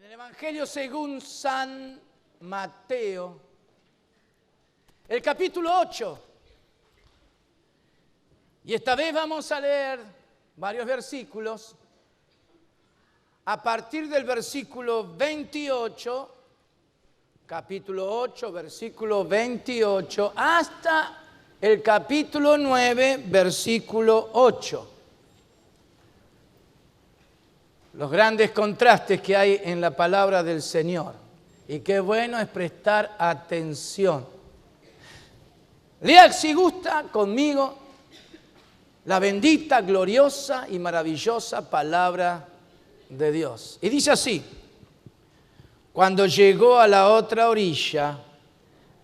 el Evangelio según San Mateo, el capítulo 8. Y esta vez vamos a leer varios versículos. A partir del versículo 28, capítulo 8, versículo 28, hasta el capítulo 9, versículo 8. Los grandes contrastes que hay en la palabra del Señor. Y qué bueno es prestar atención. Lea si gusta conmigo la bendita, gloriosa y maravillosa palabra de Dios. Y dice así: cuando llegó a la otra orilla,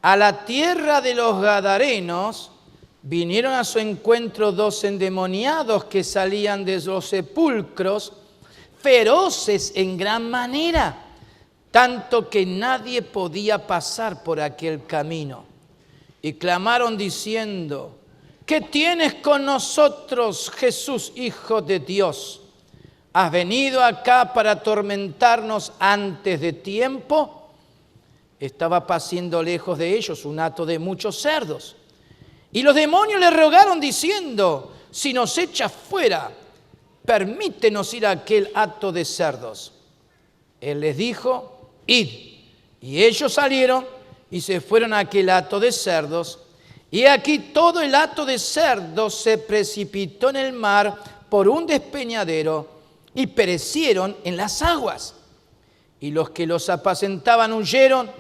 a la tierra de los Gadarenos, vinieron a su encuentro dos endemoniados que salían de los sepulcros, feroces en gran manera, tanto que nadie podía pasar por aquel camino. Y clamaron diciendo: ¿qué tienes con nosotros, Jesús, Hijo de Dios? ¿Has venido acá para atormentarnos antes de tiempo? Estaba pasando lejos de ellos un hato de muchos cerdos. Y los demonios le rogaron diciendo: si nos echas fuera, permítenos ir a aquel hato de cerdos. Él les dijo: id. Y ellos salieron y se fueron a aquel hato de cerdos. Y aquí todo el hato de cerdos se precipitó en el mar por un despeñadero y perecieron en las aguas. Y los que los apacentaban huyeron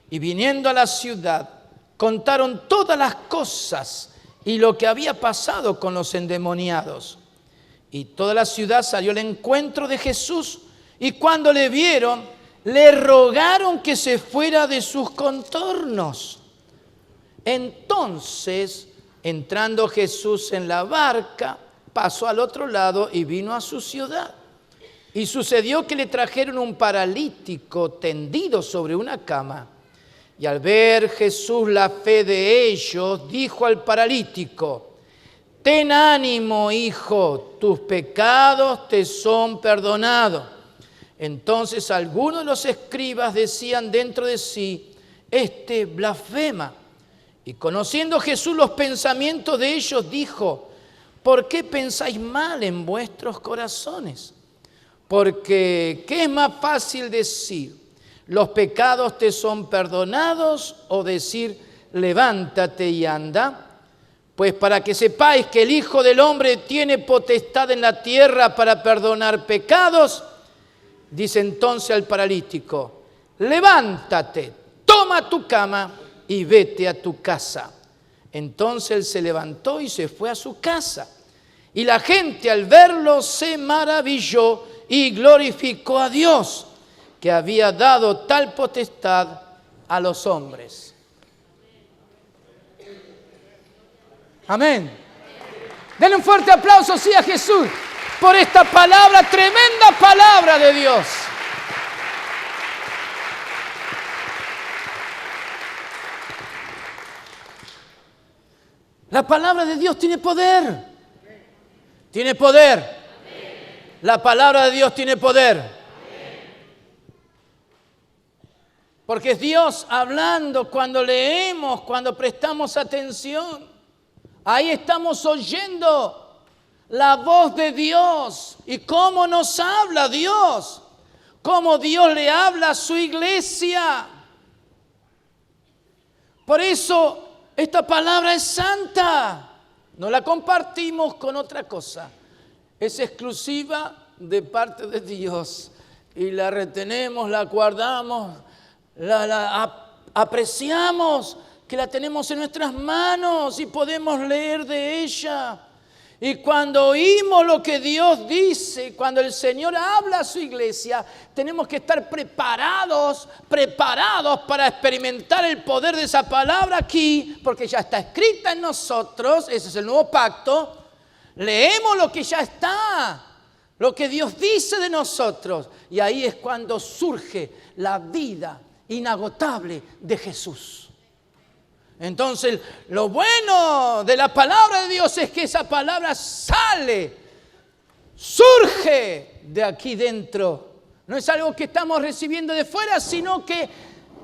y viniendo a la ciudad contaron todas las cosas y lo que había pasado con los endemoniados. Y toda la ciudad salió al encuentro de Jesús, y cuando le vieron, le rogaron que se fuera de sus contornos. Entonces, entrando Jesús en la barca, pasó al otro lado y vino a su ciudad. Y sucedió que le trajeron un paralítico tendido sobre una cama. Y al ver Jesús la fe de ellos, dijo al paralítico: ten ánimo, hijo, tus pecados te son perdonados. Entonces algunos de los escribas decían dentro de sí: este blasfema. Y conociendo Jesús los pensamientos de ellos, dijo: ¿por qué pensáis mal en vuestros corazones? Porque ¿qué es más fácil decir: los pecados te son perdonados, o decir: levántate y anda? Pues para que sepáis que el Hijo del Hombre tiene potestad en la tierra para perdonar pecados, dice entonces al paralítico: levántate, toma tu cama y vete a tu casa. Entonces él se levantó y se fue a su casa. Y la gente al verlo se maravilló y glorificó a Dios, que había dado tal potestad a los hombres. Amén. Denle un fuerte aplauso, sí, a Jesús por esta palabra, tremenda palabra de Dios. La palabra de Dios tiene poder. Tiene poder. La palabra de Dios tiene poder. Porque es Dios hablando cuando leemos, cuando prestamos atención. Ahí estamos oyendo la voz de Dios y cómo nos habla Dios, cómo Dios le habla a su iglesia. Por eso esta palabra es santa, no la compartimos con otra cosa, es exclusiva de parte de Dios y la retenemos, la guardamos, la apreciamos, que la tenemos en nuestras manos y podemos leer de ella. Y cuando oímos lo que Dios dice, cuando el Señor habla a su iglesia, tenemos que estar preparados para experimentar el poder de esa palabra aquí, porque ya está escrita en nosotros. Ese es el nuevo pacto. Leemos lo que ya está, lo que Dios dice de nosotros, y ahí es cuando surge la vida inagotable de Jesús. Entonces, lo bueno de la palabra de Dios es que esa palabra sale, surge de aquí dentro No es algo que estamos recibiendo de fuera, sino que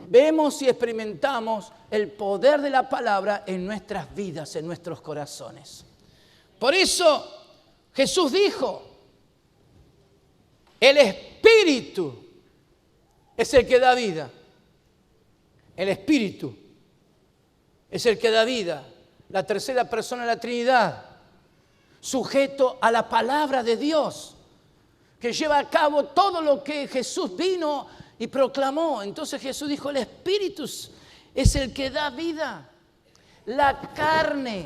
vemos y experimentamos el poder de la palabra en nuestras vidas, en nuestros corazones. Por eso Jesús dijo, el Espíritu es el que da vida. El Espíritu es el que da vida. La tercera persona de la Trinidad, sujeto a la palabra de Dios, que lleva a cabo todo lo que Jesús vino y proclamó. Entonces Jesús dijo, el Espíritu es el que da vida. La carne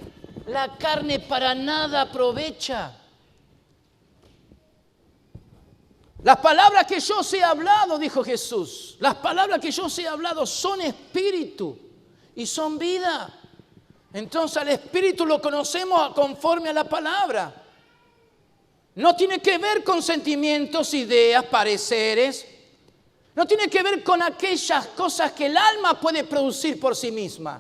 para nada aprovecha. Las palabras que yo os he hablado, dijo Jesús, las palabras que yo os he hablado son espíritu y son vida. Entonces al espíritu lo conocemos conforme a la palabra. No tiene que ver con sentimientos, ideas, pareceres. No tiene que ver con aquellas cosas que el alma puede producir por sí misma.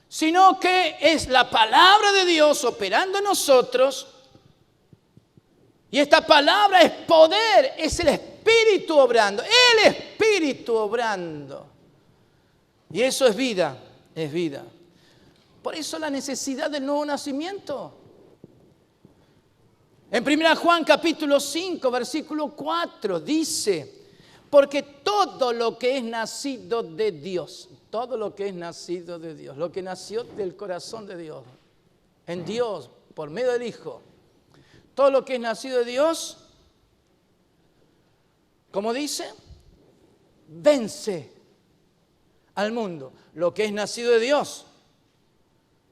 Sino que es la palabra de Dios operando en nosotros. Y esta palabra es poder, es el Espíritu obrando. El Espíritu obrando. Y eso es vida, es vida. Por eso la necesidad del nuevo nacimiento. En 1 Juan capítulo 5, versículo 4 dice, porque todo lo que es nacido de Dios, todo lo que es nacido de Dios, lo que nació del corazón de Dios, en Dios, por medio del Hijo, todo lo que es nacido de Dios, como dice, vence al mundo. Lo que es nacido de Dios.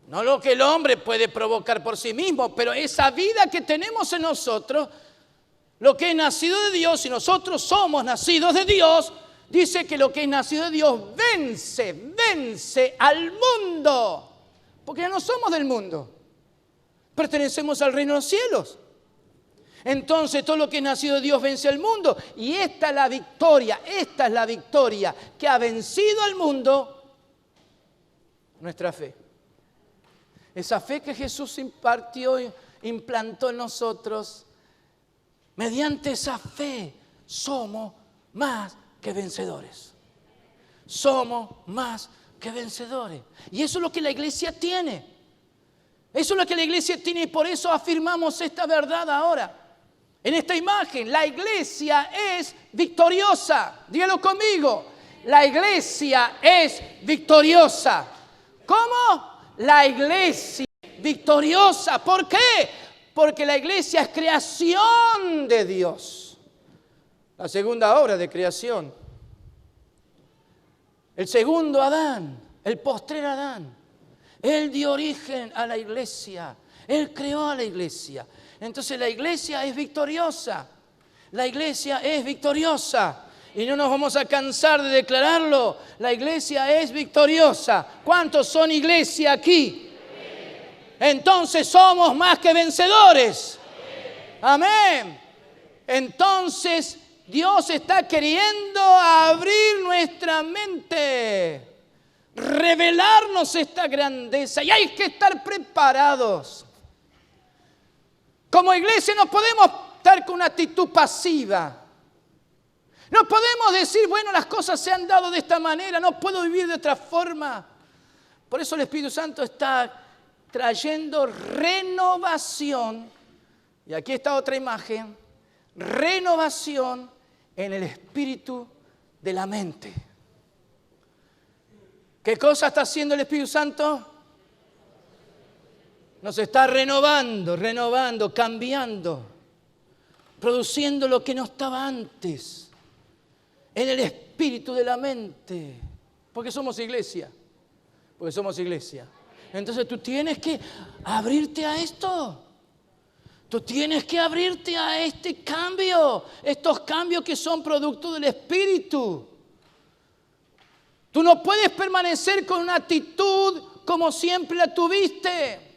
No lo que el hombre puede provocar por sí mismo, pero esa vida que tenemos en nosotros, lo que es nacido de Dios, y nosotros somos nacidos de Dios, dice que lo que es nacido de Dios vence al mundo. Porque ya no somos del mundo, pertenecemos al reino de los cielos. Entonces todo lo que es nacido de Dios vence al mundo. Y esta es la victoria que ha vencido al mundo, nuestra fe. Esa fe que Jesús impartió, implantó en nosotros, mediante esa fe somos más que vencedores. Somos más que vencedores. Y eso es lo que la iglesia tiene. Eso es lo que la iglesia tiene y por eso afirmamos esta verdad ahora. En esta imagen, la iglesia es victoriosa. Dígalo conmigo. La iglesia es victoriosa. ¿Cómo? La iglesia victoriosa. ¿Por qué? Porque la iglesia es creación de Dios. La segunda obra de creación. El segundo Adán, el postrer Adán. Él dio origen a la iglesia. Él creó a la iglesia. Entonces la iglesia es victoriosa. La iglesia es victoriosa. Y no nos vamos a cansar de declararlo. La iglesia es victoriosa. ¿Cuántos son iglesia aquí? Entonces somos más que vencedores. Amén. Entonces Dios está queriendo abrir nuestra mente, revelarnos esta grandeza. Y hay que estar preparados. Como iglesia no podemos estar con una actitud pasiva. No podemos decir, bueno, las cosas se han dado de esta manera, no puedo vivir de otra forma. Por eso el Espíritu Santo está trayendo renovación. Y aquí está otra imagen. Renovación en el espíritu de la mente. ¿Qué cosa está haciendo el Espíritu Santo? Nos está renovando, cambiando, produciendo lo que no estaba antes. En el espíritu de la mente. Porque somos iglesia. Entonces tú tienes que abrirte a esto. Tú tienes que abrirte a este cambio. Estos cambios que son producto del espíritu. Tú no puedes permanecer con una actitud como siempre la tuviste.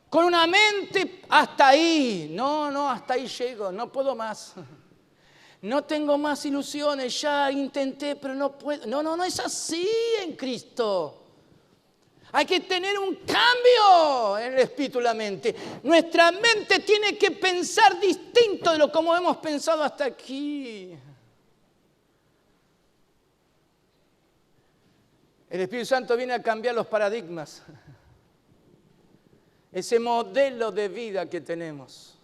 Con una mente hasta ahí. No, hasta ahí llego. No puedo más. No tengo más ilusiones, ya intenté, pero no puedo. No es así en Cristo. Hay que tener un cambio en el espíritu y la mente. Nuestra mente tiene que pensar distinto de lo como hemos pensado hasta aquí. El Espíritu Santo viene a cambiar los paradigmas. Ese modelo de vida que tenemos.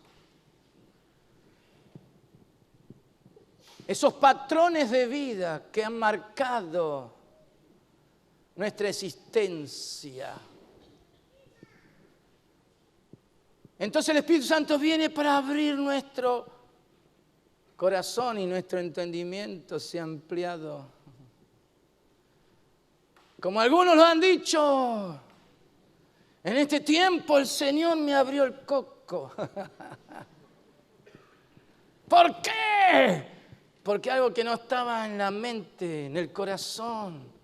Esos patrones de vida que han marcado nuestra existencia. Entonces el Espíritu Santo viene para abrir nuestro corazón y nuestro entendimiento sea ampliado. Como algunos lo han dicho, en este tiempo el Señor me abrió el coco. ¿Por qué? Porque algo que no estaba en la mente, en el corazón,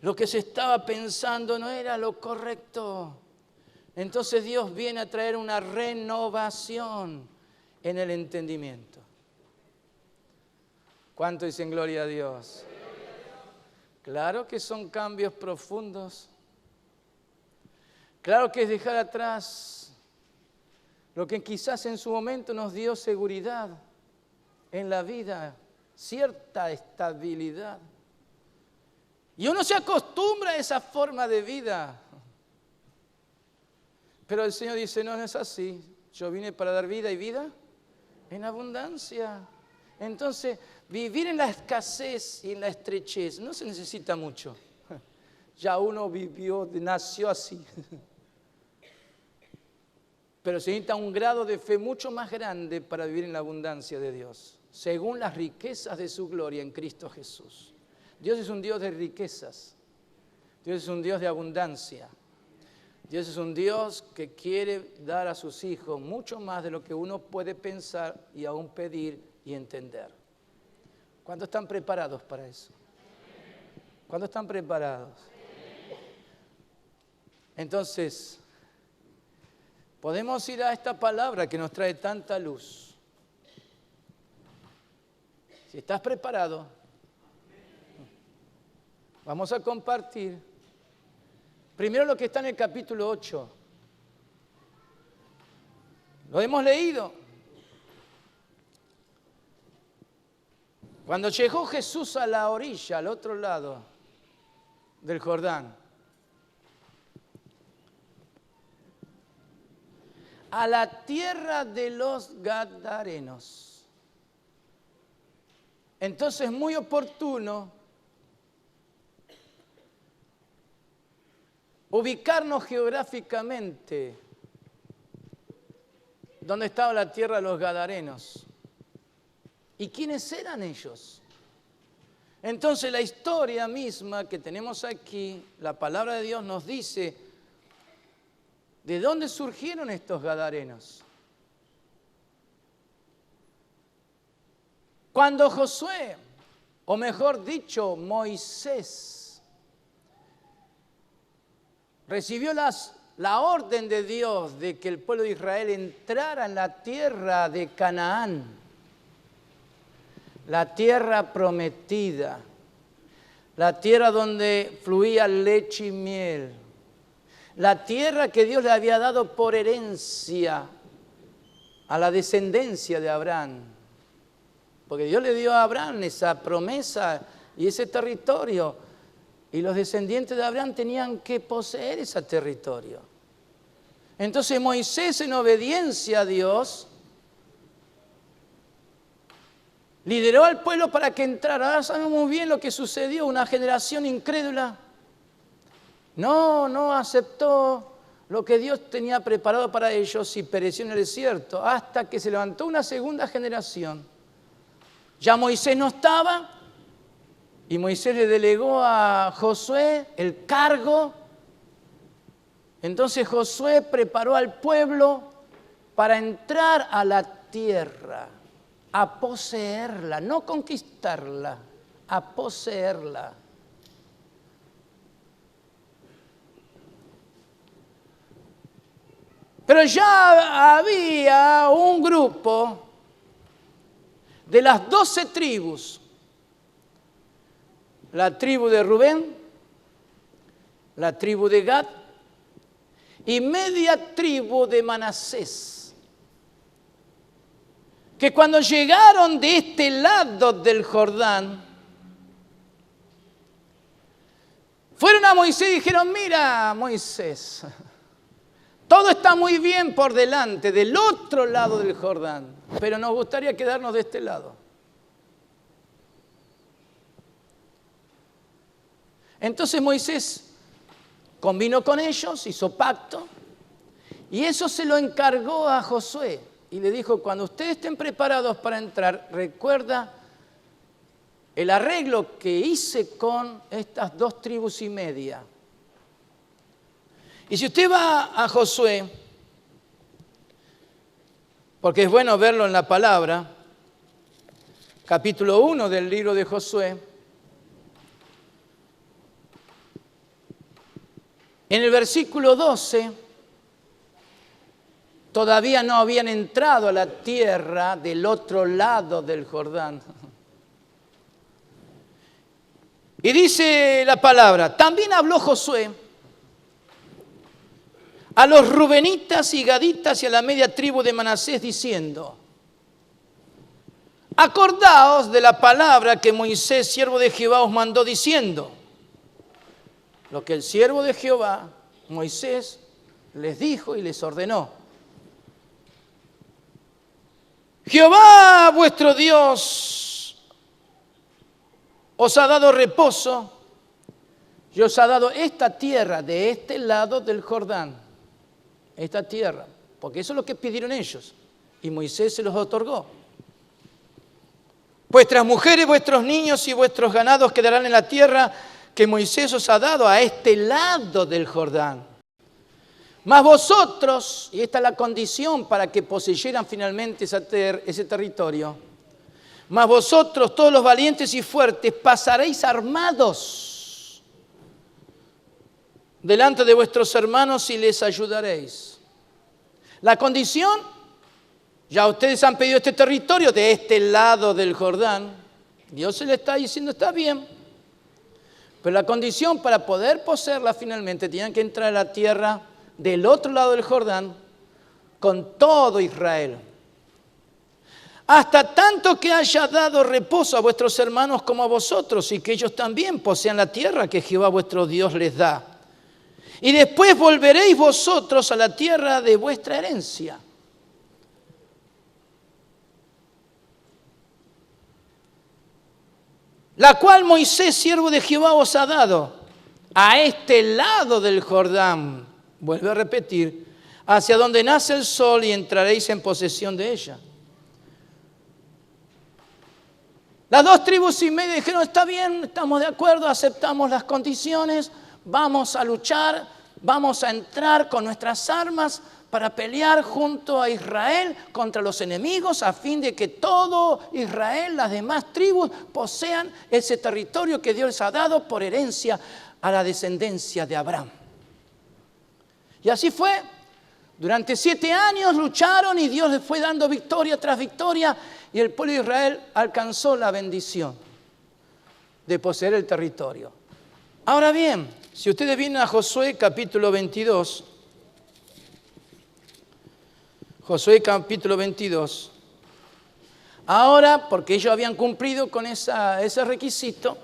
lo que se estaba pensando no era lo correcto. Entonces Dios viene a traer una renovación en el entendimiento. ¿Cuánto dicen gloria a Dios? Claro que son cambios profundos. Claro que es dejar atrás lo que quizás en su momento nos dio seguridad en la vida, cierta estabilidad. Y uno se acostumbra a esa forma de vida. Pero el Señor dice, no, no es así. Yo vine para dar vida y vida en abundancia. Entonces, vivir en la escasez y en la estrechez no se necesita mucho. Ya uno vivió, nació así. Pero se necesita un grado de fe mucho más grande para vivir en la abundancia de Dios, según las riquezas de su gloria en Cristo Jesús. Dios es un Dios de riquezas. Dios es un Dios de abundancia. Dios es un Dios que quiere dar a sus hijos mucho más de lo que uno puede pensar y aún pedir y entender. ¿Cuántos están preparados para eso? ¿Cuántos están preparados? Entonces, podemos ir a esta palabra que nos trae tanta luz. Si estás preparado, vamos a compartir primero lo que está en el capítulo 8. Lo hemos leído. Cuando llegó Jesús a la orilla, al otro lado del Jordán, a la tierra de los Gadarenos. Entonces, muy oportuno ubicarnos geográficamente donde estaba la tierra de los Gadarenos. ¿Y quiénes eran ellos? Entonces la historia misma que tenemos aquí, la palabra de Dios nos dice de dónde surgieron estos Gadarenos. Cuando Josué, o mejor dicho, Moisés, recibió la orden de Dios de que el pueblo de Israel entrara en la tierra de Canaán, la tierra prometida, la tierra donde fluía leche y miel, la tierra que Dios le había dado por herencia a la descendencia de Abraham. Porque Dios le dio a Abraham esa promesa y ese territorio. Y los descendientes de Abraham tenían que poseer ese territorio. Entonces Moisés, en obediencia a Dios, lideró al pueblo para que entrara. Ahora sabemos muy bien lo que sucedió. Una generación incrédula no aceptó lo que Dios tenía preparado para ellos y pereció en el desierto. Hasta que se levantó una segunda generación. Ya Moisés no estaba. Y Moisés le delegó a Josué el cargo. Entonces Josué preparó al pueblo para entrar a la tierra, a poseerla, no conquistarla, a poseerla. Pero ya había un grupo de las 12 tribus. La tribu de Rubén, la tribu de Gad y media tribu de Manasés, que cuando llegaron de este lado del Jordán, fueron a Moisés y dijeron: mira, Moisés, todo está muy bien por delante, del otro lado del Jordán, pero nos gustaría quedarnos de este lado. Entonces Moisés convino con ellos, hizo pacto, y eso se lo encargó a Josué. Y le dijo: cuando ustedes estén preparados para entrar, recuerda el arreglo que hice con estas 2 tribus y media. Y si usted va a Josué, porque es bueno verlo en la palabra, capítulo 1 del libro de Josué, en el versículo 12, todavía no habían entrado a la tierra del otro lado del Jordán. Y dice la palabra: también habló Josué a los rubenitas y gaditas y a la media tribu de Manasés, diciendo: acordaos de la palabra que Moisés, siervo de Jehová, os mandó, diciendo. Lo que el siervo de Jehová, Moisés, les dijo y les ordenó. Jehová vuestro Dios os ha dado reposo y os ha dado esta tierra de este lado del Jordán. Esta tierra, porque eso es lo que pidieron ellos y Moisés se los otorgó. Vuestras mujeres, vuestros niños y vuestros ganados quedarán en la tierra que Moisés os ha dado a este lado del Jordán. Mas vosotros, y esta es la condición para que poseyeran finalmente ese territorio, mas vosotros, todos los valientes y fuertes, pasaréis armados delante de vuestros hermanos y les ayudaréis. La condición, ya ustedes han pedido este territorio de este lado del Jordán, Dios se le está diciendo: está bien, pero la condición para poder poseerla finalmente, tenían que entrar a la tierra del otro lado del Jordán con todo Israel. Hasta tanto que haya dado reposo a vuestros hermanos como a vosotros, y que ellos también posean la tierra que Jehová vuestro Dios les da. Y después volveréis vosotros a la tierra de vuestra herencia. La cual Moisés, siervo de Jehová, os ha dado a este lado del Jordán. Vuelve a repetir: hacia donde nace el sol, y entraréis en posesión de ella. Las 2 tribus y media dijeron: está bien, estamos de acuerdo, aceptamos las condiciones, vamos a luchar, vamos a entrar con nuestras armas para pelear junto a Israel contra los enemigos, a fin de que todo Israel, las demás tribus, posean ese territorio que Dios les ha dado por herencia a la descendencia de Abraham. Y así fue. Durante 7 años lucharon y Dios les fue dando victoria tras victoria, y el pueblo de Israel alcanzó la bendición de poseer el territorio. Ahora bien, si ustedes vienen a Josué capítulo 22, Josué capítulo 22, ahora, porque ellos habían cumplido con ese requisito,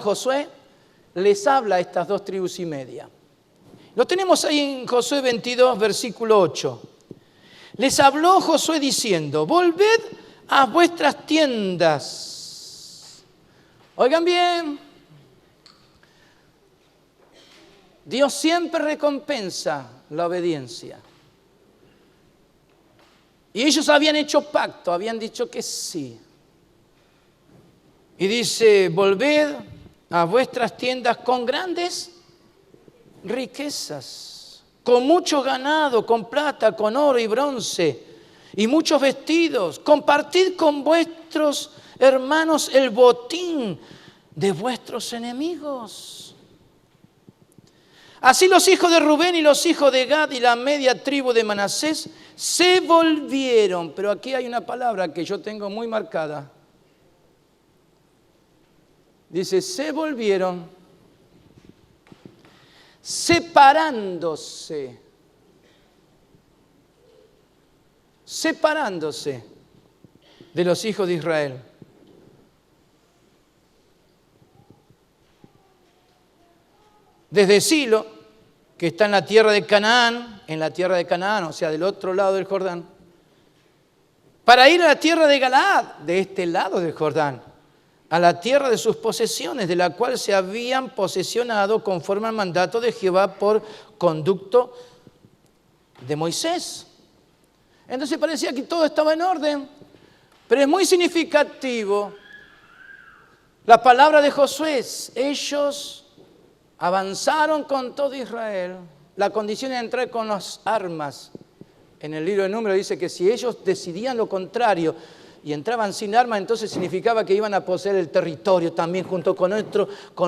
Josué les habla a estas 2 tribus y media. Lo tenemos ahí en Josué 22, versículo 8. Les habló Josué diciendo: volved a vuestras tiendas. Oigan bien, Dios siempre recompensa la obediencia. Y ellos habían hecho pacto, habían dicho que sí. Y dice: volved a vuestras tiendas con grandes riquezas, con mucho ganado, con plata, con oro y bronce, y muchos vestidos. Compartid con vuestros hermanos el botín de vuestros enemigos. Así los hijos de Rubén y los hijos de Gad y la media tribu de Manasés se volvieron. Pero aquí hay una palabra que yo tengo muy marcada. Dice: se volvieron separándose de los hijos de Israel. Desde Silo, que está en la tierra de Canaán, o sea, del otro lado del Jordán, para ir a la tierra de Galaad, de este lado del Jordán, a la tierra de sus posesiones, de la cual se habían posesionado conforme al mandato de Jehová por conducto de Moisés. Entonces parecía que todo estaba en orden, pero es muy significativo la palabra de Josué. Ellos avanzaron con todo Israel. La condición de entrar con las armas. En el libro de Números dice que si ellos decidían lo contrario y entraban sin armas, entonces significaba que iban a poseer el territorio también junto con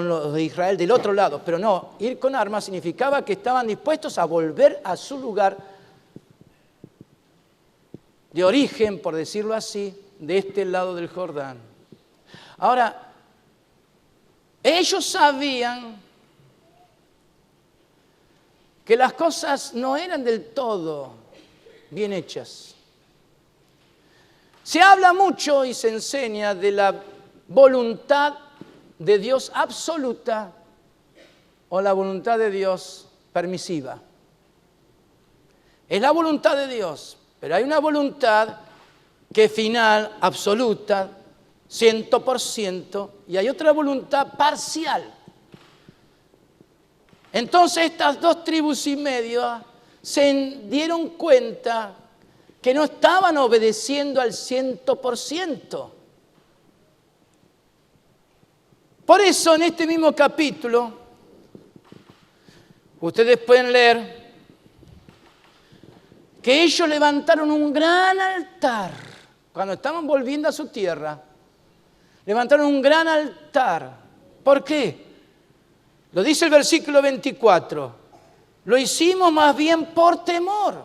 los de Israel del otro lado. Pero no, ir con armas significaba que estaban dispuestos a volver a su lugar de origen, por decirlo así, de este lado del Jordán. Ahora, ellos sabían que las cosas no eran del todo bien hechas. Se habla mucho y se enseña de la voluntad de Dios absoluta o la voluntad de Dios permisiva. Es la voluntad de Dios, pero hay una voluntad que es final, absoluta, 100%, y hay otra voluntad parcial. Entonces estas dos tribus y media se dieron cuenta que no estaban obedeciendo al 100%. Por eso en este mismo capítulo, ustedes pueden leer que ellos levantaron un gran altar. Cuando estaban volviendo a su tierra, levantaron un gran altar. ¿Por qué? Lo dice el versículo 24. Lo hicimos más bien por temor.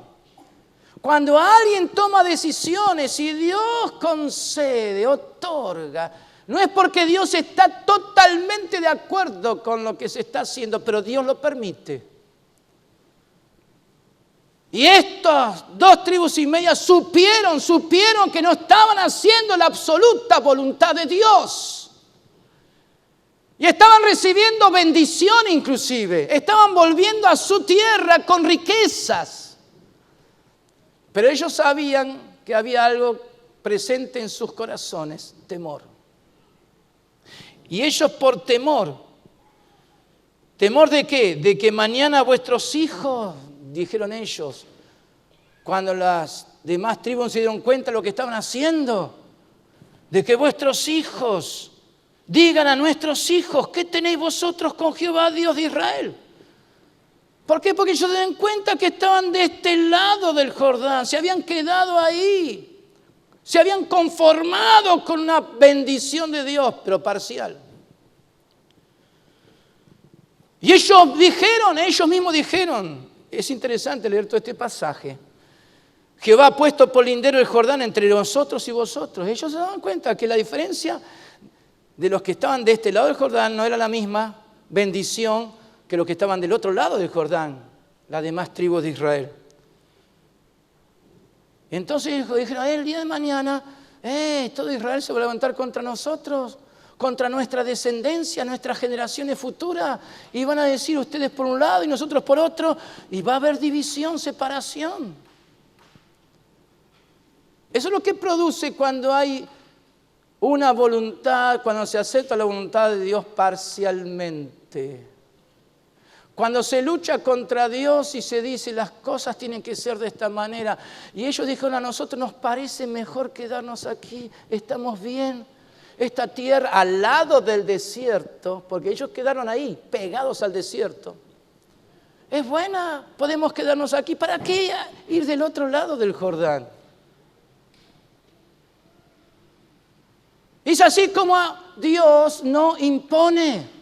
Cuando alguien toma decisiones y Dios concede, otorga, no es porque Dios está totalmente de acuerdo con lo que se está haciendo, pero Dios lo permite. Y estas dos tribus y media supieron que no estaban haciendo la absoluta voluntad de Dios. Y estaban recibiendo bendición inclusive. Estaban volviendo a su tierra con riquezas. Pero ellos sabían que había algo presente en sus corazones, temor. Y ellos por temor. ¿Temor de qué? De que mañana vuestros hijos, dijeron ellos, cuando las demás tribus se dieron cuenta de lo que estaban haciendo, de que vuestros hijos digan a nuestros hijos, ¿qué tenéis vosotros con Jehová, Dios de Israel? ¿Por qué? Porque ellos se dan cuenta que estaban de este lado del Jordán, se habían quedado ahí, se habían conformado con una bendición de Dios, pero parcial. Y ellos mismos dijeron, es interesante leer todo este pasaje, Jehová ha puesto por lindero el Jordán entre nosotros y vosotros. Ellos se daban cuenta que la diferencia de los que estaban de este lado del Jordán no era la misma bendición que los que estaban del otro lado del Jordán, las demás tribus de Israel. Entonces ellos dijeron, el día de mañana, todo Israel se va a levantar contra nosotros, contra nuestra descendencia, nuestras generaciones futuras, y van a decir ustedes por un lado y nosotros por otro, y va a haber división, separación. Eso es lo que produce cuando hay una voluntad, cuando se acepta la voluntad de Dios parcialmente. Cuando se lucha contra Dios y se dice las cosas tienen que ser de esta manera. Y ellos dijeron a nosotros nos parece mejor quedarnos aquí, estamos bien. Esta tierra al lado del desierto, porque ellos quedaron ahí, pegados al desierto. Es buena, podemos quedarnos aquí. ¿Para qué ir del otro lado del Jordán? Es así como Dios no impone.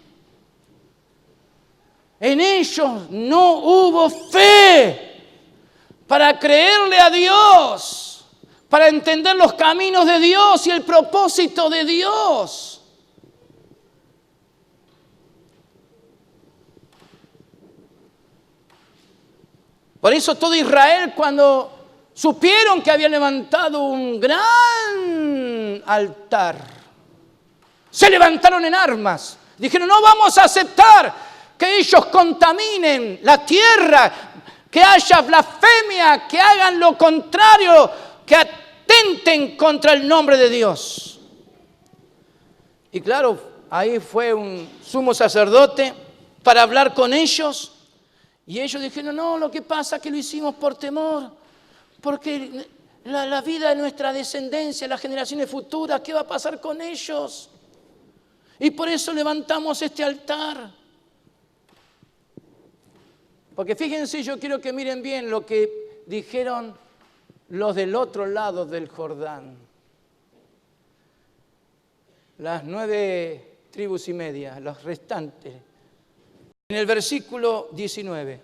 En ellos no hubo fe para creerle a Dios, para entender los caminos de Dios y el propósito de Dios. Por eso todo Israel, cuando supieron que habían levantado un gran altar, se levantaron en armas. Dijeron, no vamos a aceptar que ellos contaminen la tierra, que haya blasfemia, que hagan lo contrario, que atenten contra el nombre de Dios. Y claro, ahí fue un sumo sacerdote para hablar con ellos. Y ellos dijeron, no, lo que pasa es que lo hicimos por temor, porque la vida de nuestra descendencia, las generaciones futuras, ¿qué va a pasar con ellos? Y por eso levantamos este altar. Porque fíjense, yo quiero que miren bien lo que dijeron los del otro lado del Jordán. Las 9 tribus y media, los restantes. En el versículo 19.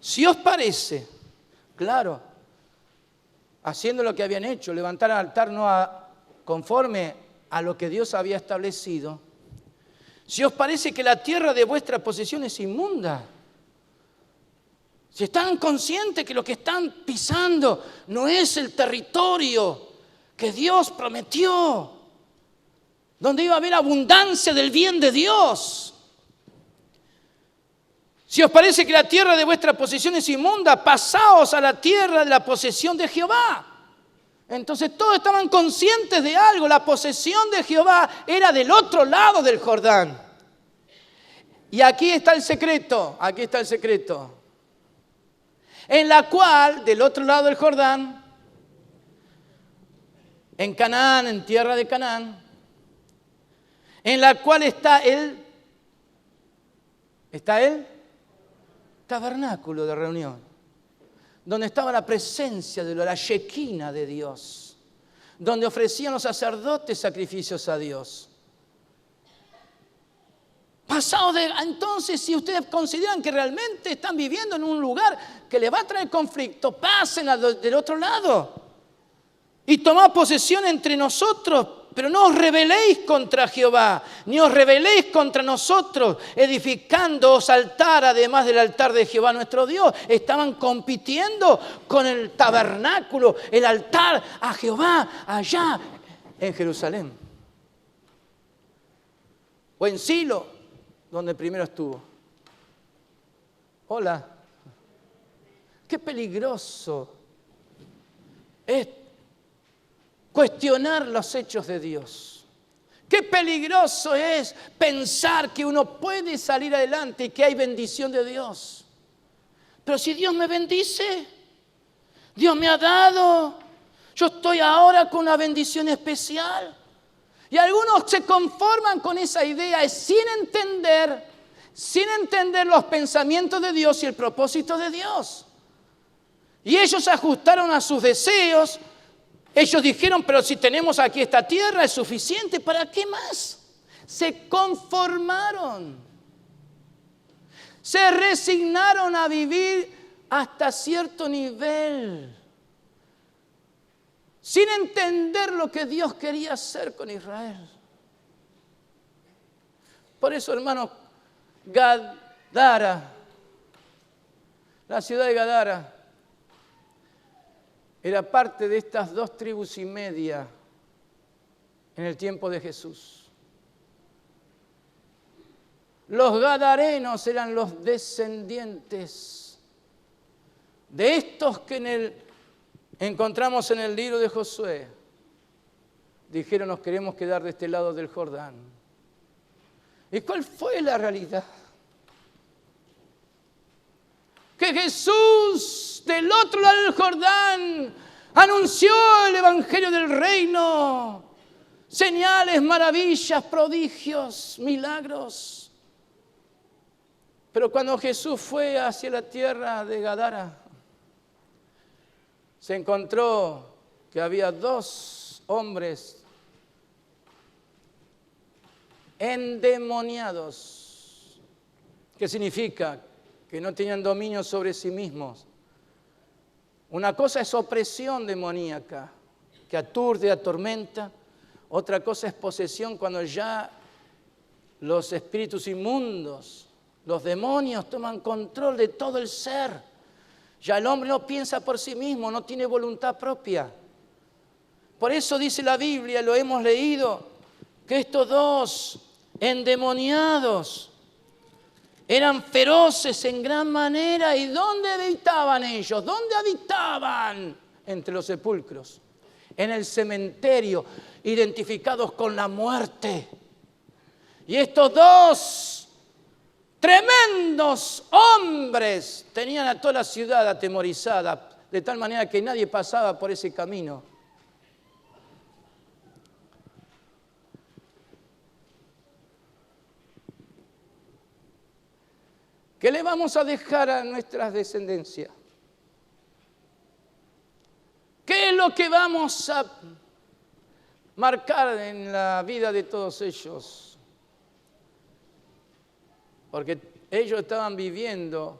Si os parece, claro, haciendo lo que habían hecho, levantar al altar no conforme a lo que Dios había establecido, si os parece que la tierra de vuestra posesión es inmunda, si están conscientes que lo que están pisando no es el territorio que Dios prometió, donde iba a haber abundancia del bien de Dios. Si os parece que la tierra de vuestra posesión es inmunda, pasaos a la tierra de la posesión de Jehová. Entonces todos estaban conscientes de algo, la posesión de Jehová era del otro lado del Jordán. Y aquí está el secreto, en la cual, del otro lado del Jordán, en Canaán, en tierra de Canaán, en la cual está el tabernáculo de reunión, donde estaba la presencia de la Shekinah de Dios, donde ofrecían los sacerdotes sacrificios a Dios. Entonces, si ustedes consideran que realmente están viviendo en un lugar que les va a traer conflicto, pasen del otro lado y tomad posesión entre nosotros, pero no os rebeléis contra Jehová, ni os rebeléis contra nosotros, edificándoos altar además del altar de Jehová nuestro Dios. Estaban compitiendo con el tabernáculo, el altar a Jehová allá en Jerusalén. O en Silo, donde primero estuvo. Hola. Qué peligroso es cuestionar los hechos de Dios. Qué peligroso es pensar que uno puede salir adelante y que hay bendición de Dios. Pero si Dios me bendice, Dios me ha dado, yo estoy ahora con una bendición especial. Y algunos se conforman con esa idea sin entender los pensamientos de Dios y el propósito de Dios. Y ellos se ajustaron a sus deseos. Ellos dijeron, pero si tenemos aquí esta tierra es suficiente, ¿para qué más? Se conformaron. Se resignaron a vivir hasta cierto nivel, sin entender lo que Dios quería hacer con Israel. Por eso, hermanos, Gadara, la ciudad de Gadara, era parte de estas 2 tribus y media en el tiempo de Jesús. Los gadarenos eran los descendientes de estos que encontramos en el libro de Josué. Dijeron, nos queremos quedar de este lado del Jordán. ¿Y cuál fue la realidad? Que Jesús, del otro lado del Jordán, anunció el evangelio del reino, señales, maravillas, prodigios, milagros. Pero cuando Jesús fue hacia la tierra de Gadara, se encontró que había 2 hombres endemoniados. ¿Qué significa? Que no tenían dominio sobre sí mismos. Una cosa es opresión demoníaca, que aturde, atormenta. Otra cosa es posesión, cuando ya los espíritus inmundos, Los demonios toman control de todo el ser. Ya el hombre no piensa por sí mismo, no tiene voluntad propia. Por eso dice la Biblia, lo hemos leído, que estos dos endemoniados eran feroces en gran manera. ¿Y dónde habitaban ellos? ¿Dónde habitaban? Entre los sepulcros, en el cementerio, identificados con la muerte. Y estos dos tremendos hombres tenían a toda la ciudad atemorizada, de tal manera que nadie pasaba por ese camino. ¿Qué le vamos a dejar a nuestras descendencias? ¿Qué es lo que vamos a marcar en la vida de todos ellos? Porque ellos estaban viviendo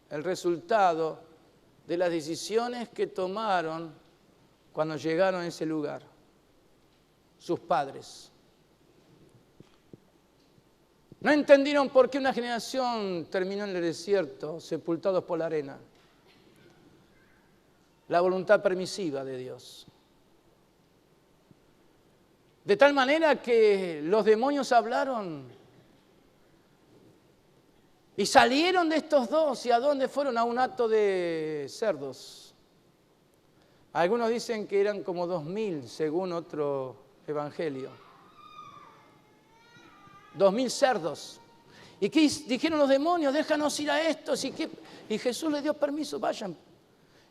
el resultado de las decisiones que tomaron cuando llegaron a ese lugar, sus padres. No entendieron por qué una generación terminó en el desierto, sepultados por la arena. La voluntad permisiva de Dios. De tal manera que los demonios hablaron y salieron de estos dos. ¿Y a dónde fueron? A un hato de cerdos. Algunos dicen que eran como 2000, según otro evangelio. 2000 cerdos. ¿Y qué dijeron los demonios? Déjanos ir a estos. Y Jesús les dio permiso, vayan.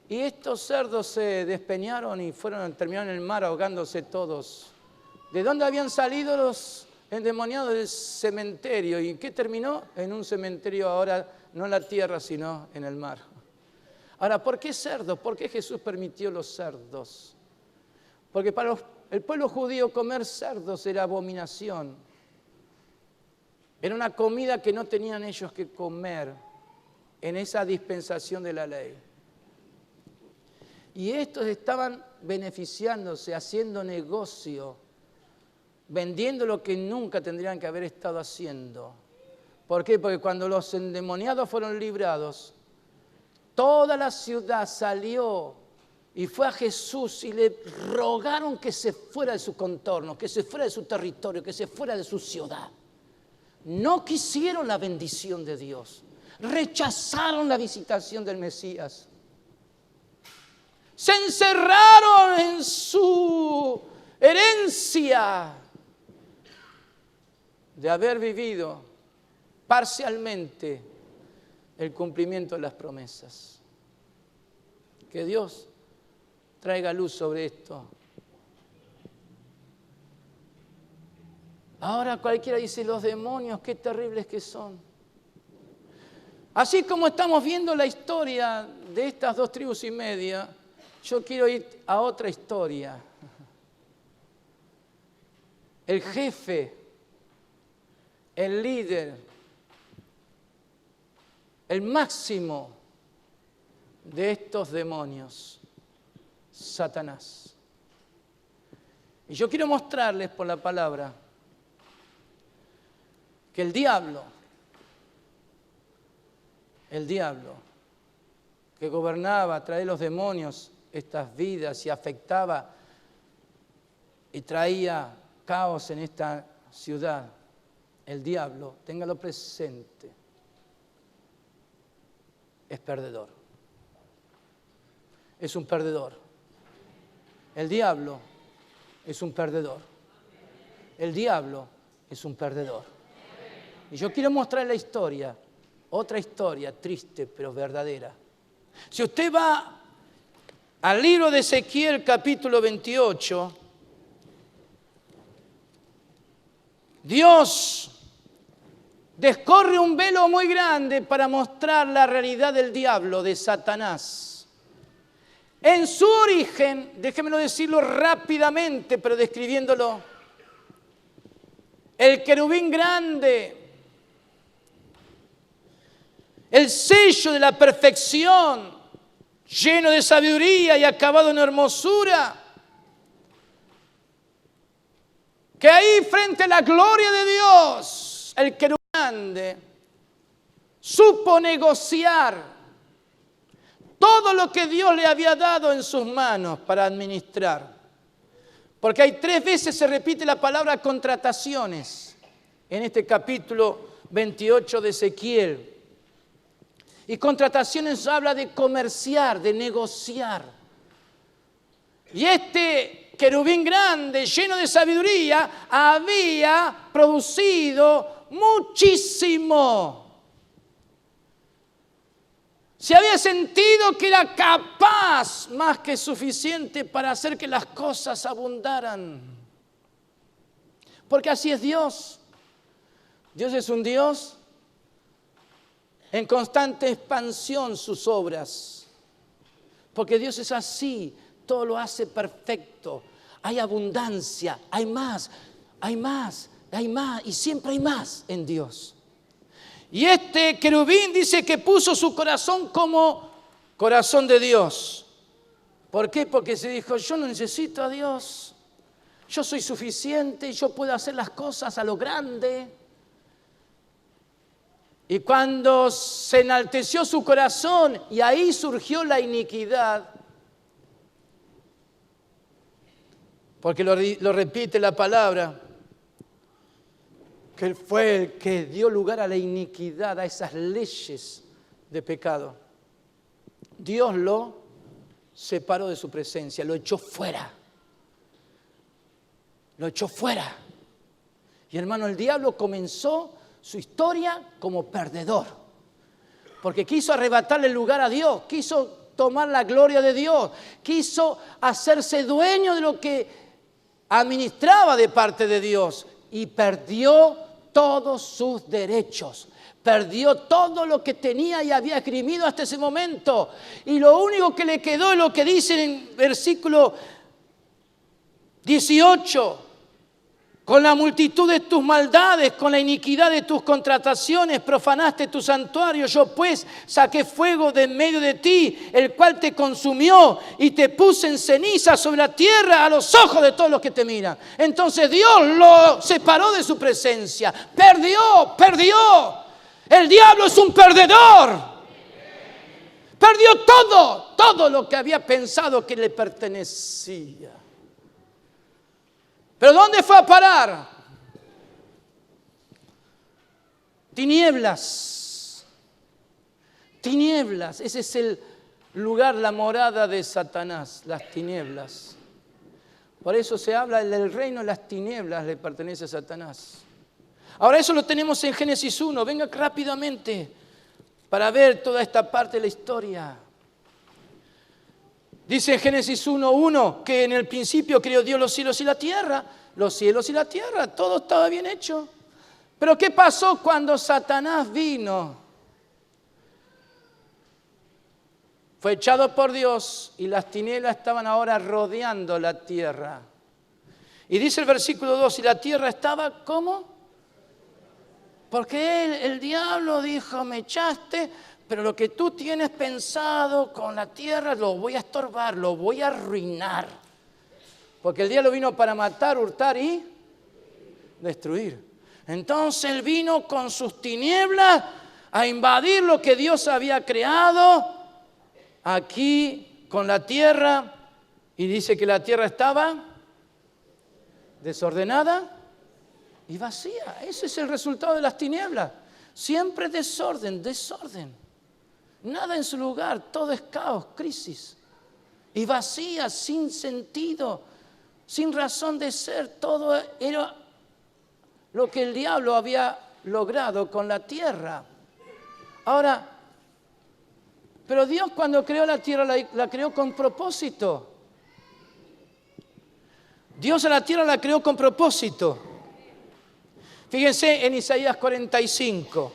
Y estos cerdos se despeñaron y terminaron en el mar ahogándose todos. ¿De dónde habían salido los endemoniados? Del cementerio. ¿Y qué terminó? En un cementerio ahora, no en la tierra, sino en el mar. Ahora, ¿por qué cerdos? ¿Por qué Jesús permitió los cerdos? Porque para el pueblo judío comer cerdos era abominación. Era una comida que no tenían ellos que comer en esa dispensación de la ley. Y estos estaban beneficiándose, haciendo negocio, vendiendo lo que nunca tendrían que haber estado haciendo. ¿Por qué? Porque cuando los endemoniados fueron librados, toda la ciudad salió y fue a Jesús y le rogaron que se fuera de su contorno, que se fuera de su territorio, que se fuera de su ciudad. No quisieron la bendición de Dios, rechazaron la visitación del Mesías. Se encerraron en su herencia de haber vivido parcialmente el cumplimiento de las promesas. Que Dios traiga luz sobre esto. Ahora cualquiera dice, los demonios, qué terribles que son. Así como estamos viendo la historia de estas 2 tribus y media, yo quiero ir a otra historia. El jefe, el líder, el máximo de estos demonios, Satanás. Y yo quiero mostrarles por la palabra que el diablo que gobernaba a través de los demonios estas vidas y afectaba y traía caos en esta ciudad, el diablo, téngalo presente, es perdedor. Es un perdedor. El diablo es un perdedor. El diablo es un perdedor. Y yo quiero mostrar la historia, otra historia triste pero verdadera. Si usted va al libro de Ezequiel capítulo 28, Dios descorre un velo muy grande para mostrar la realidad del diablo, de Satanás. En su origen, déjemelo decirlo rápidamente, pero describiéndolo, el querubín grande, el sello de la perfección, lleno de sabiduría y acabado en hermosura, que ahí frente a la gloria de Dios, el querubín grande supo negociar todo lo que Dios le había dado en sus manos para administrar. Porque hay 3 veces se repite la palabra contrataciones en este capítulo 28 de Ezequiel. Y contrataciones habla de comerciar, de negociar. Y este querubín grande, lleno de sabiduría, había producido muchísimo. Se había sentido que era capaz, más que suficiente, para hacer que las cosas abundaran. Porque así es Dios. Dios es un Dios en constante expansión sus obras. Porque Dios es así, todo lo hace perfecto. Hay abundancia, hay más, hay más, hay más, y siempre hay más en Dios. Y este querubín dice que puso su corazón como corazón de Dios. ¿Por qué? Porque se dijo, yo no necesito a Dios. Yo soy suficiente, yo puedo hacer las cosas a lo grande. Y cuando se enalteció su corazón y ahí surgió la iniquidad, porque lo repite la palabra, que Él fue el que dio lugar a la iniquidad, a esas leyes de pecado. Dios lo separó de su presencia, lo echó fuera. Lo echó fuera. Y hermano, el diablo comenzó su historia como perdedor. Porque quiso arrebatarle el lugar a Dios, quiso tomar la gloria de Dios, quiso hacerse dueño de lo que administraba de parte de Dios y perdió todos sus derechos. Perdió todo lo que tenía y había esgrimido hasta ese momento. Y lo único que le quedó es lo que dice en versículo 18. Con la multitud de tus maldades, con la iniquidad de tus contrataciones, profanaste tu santuario. Yo pues saqué fuego de en medio de ti, el cual te consumió y te puse en ceniza sobre la tierra a los ojos de todos los que te miran. Entonces Dios lo separó de su presencia. Perdió. El diablo es un perdedor. Perdió todo lo que había pensado que le pertenecía. ¿Pero dónde fue a parar? Tinieblas. Ese es el lugar, la morada de Satanás, las tinieblas. Por eso se habla del reino de las tinieblas, le pertenece a Satanás. Ahora eso lo tenemos en Génesis 1. Venga rápidamente para ver toda esta parte de la historia. Dice en Génesis 1:1 que en el principio creó Dios los cielos y la tierra. Los cielos y la tierra, todo estaba bien hecho. Pero ¿qué pasó cuando Satanás vino? Fue echado por Dios y las tinieblas estaban ahora rodeando la tierra. Y dice el versículo 2, y la tierra estaba, ¿cómo? Porque el diablo dijo, me echaste, pero lo que tú tienes pensado con la tierra lo voy a estorbar, lo voy a arruinar. Porque el diablo vino para matar, hurtar y destruir. Entonces él vino con sus tinieblas a invadir lo que Dios había creado aquí con la tierra. Y dice que la tierra estaba desordenada y vacía. Ese es el resultado de las tinieblas. Siempre desorden. Nada en su lugar, todo es caos, crisis. Y vacía, sin sentido, sin razón de ser. Todo era lo que el diablo había logrado con la tierra. Ahora, pero Dios cuando creó la tierra la creó con propósito. Dios a la tierra la creó con propósito. Fíjense en Isaías 45.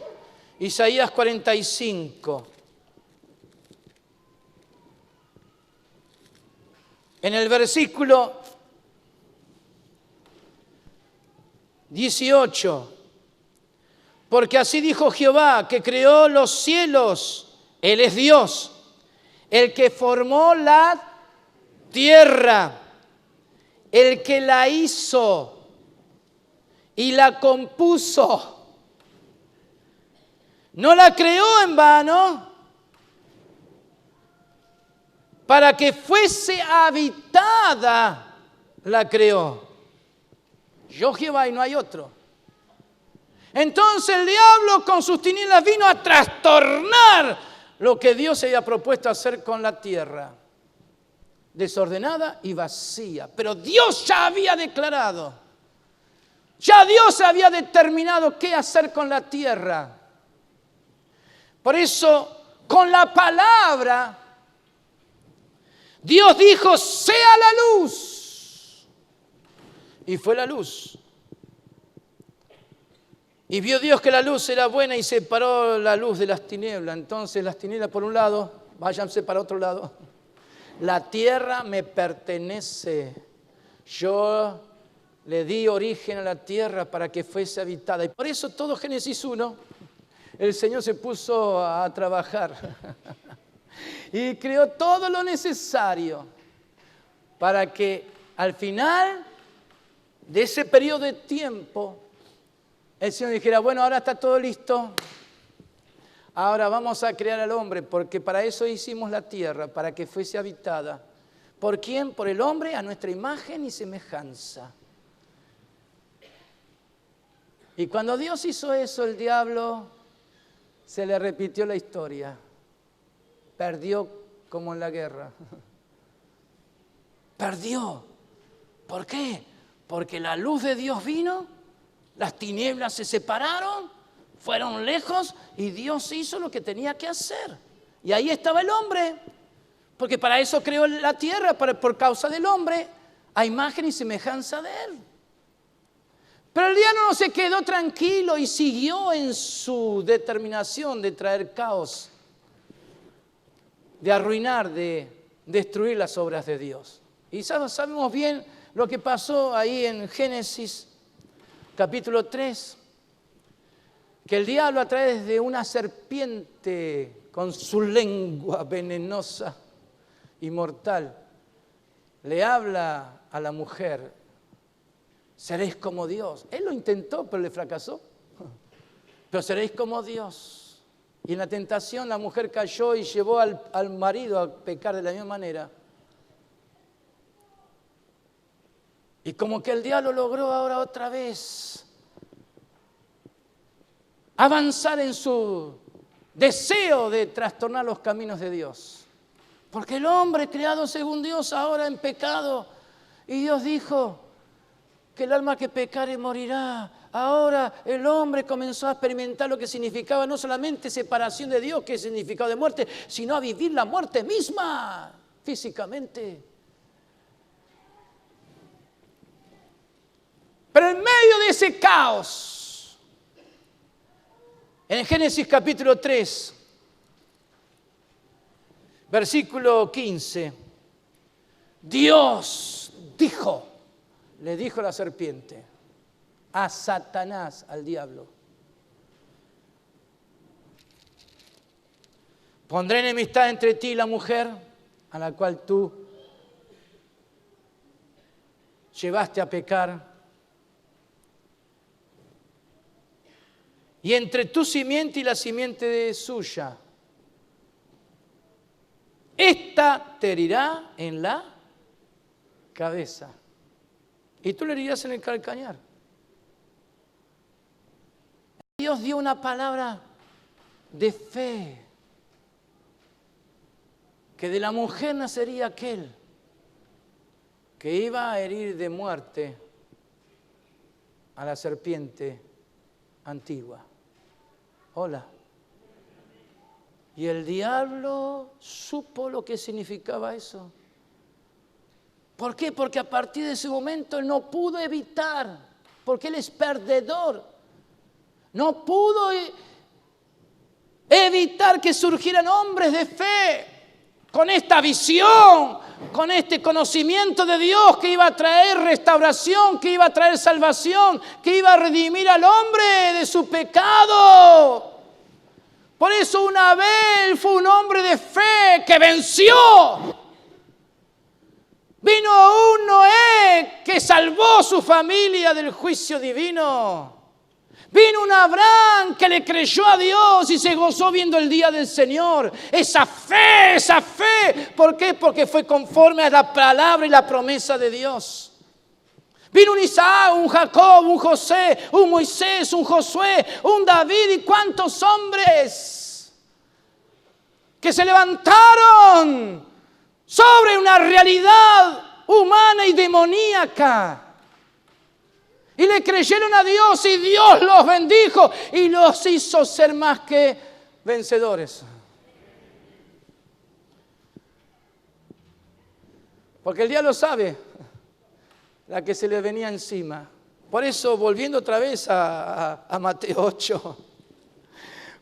Isaías 45. En el versículo 18. Porque así dijo Jehová, que creó los cielos. Él es Dios, el que formó la tierra, el que la hizo y la compuso. No la creó en vano, para que fuese habitada la creó. Yo Jehová y no hay otro. Entonces el diablo con sus tinieblas vino a trastornar lo que Dios se había propuesto hacer con la tierra. Desordenada y vacía. Pero Dios ya había declarado. Ya Dios había determinado qué hacer con la tierra. Por eso, con la palabra, Dios dijo, sea la luz. Y fue la luz. Y vio Dios que la luz era buena y separó la luz de las tinieblas. Entonces las tinieblas por un lado, váyanse para otro lado. La tierra me pertenece. Yo le di origen a la tierra para que fuese habitada. Y por eso todo Génesis 1, el Señor se puso a trabajar. Y creó todo lo necesario para que al final de ese periodo de tiempo el Señor dijera, bueno, ahora está todo listo, ahora vamos a crear al hombre, porque para eso hicimos la tierra, para que fuese habitada. ¿Por quién? Por el hombre a nuestra imagen y semejanza. Y cuando Dios hizo eso, el diablo se le repitió la historia. Perdió como en la guerra. Perdió. ¿Por qué? Porque la luz de Dios vino, las tinieblas se separaron, fueron lejos y Dios hizo lo que tenía que hacer. Y ahí estaba el hombre, porque para eso creó la tierra, por causa del hombre, a imagen y semejanza de él. Pero el diablo no se quedó tranquilo y siguió en su determinación de traer caos, de arruinar, de destruir las obras de Dios. Y sabemos bien lo que pasó ahí en Génesis capítulo 3, que el diablo a través de una serpiente con su lengua venenosa y mortal le habla a la mujer, seréis como Dios. Él lo intentó, pero le fracasó. Pero seréis como Dios. Y en la tentación la mujer cayó y llevó al marido a pecar de la misma manera. Y como que el diablo logró ahora otra vez avanzar en su deseo de trastornar los caminos de Dios. Porque el hombre creado según Dios ahora en pecado. Y Dios dijo que el alma que pecare morirá. Ahora el hombre comenzó a experimentar lo que significaba no solamente separación de Dios, que es significado de muerte, sino a vivir la muerte misma físicamente. Pero en medio de ese caos, en Génesis capítulo 3, versículo 15, Dios dijo, le dijo a la serpiente, a Satanás, al diablo, pondré enemistad entre ti y la mujer a la cual tú llevaste a pecar, y entre tu simiente y la simiente de suya. Esta te herirá en la cabeza y tú le herirás en el calcañar. Dios dio una palabra de fe, que de la mujer nacería aquel que iba a herir de muerte a la serpiente antigua. Hola. Y el diablo supo lo que significaba eso. ¿Por qué? Porque a partir de ese momento él no pudo evitar, porque él es perdedor, no pudo evitar que surgieran hombres de fe con esta visión, con este conocimiento de Dios que iba a traer restauración, que iba a traer salvación, que iba a redimir al hombre de su pecado. Por eso una Abel fue un hombre de fe que venció. Vino un Noé que salvó su familia del juicio divino. Vino un Abraham que le creyó a Dios y se gozó viendo el día del Señor. Esa fe, esa fe. ¿Por qué? Porque fue conforme a la palabra y la promesa de Dios. Vino un Isaac, un Jacob, un José, un Moisés, un Josué, un David y cuántos hombres que se levantaron sobre una realidad humana y demoníaca. Y le creyeron a Dios y Dios los bendijo y los hizo ser más que vencedores. Porque el diablo sabe la que se le venía encima. Por eso, volviendo otra vez a Mateo 8,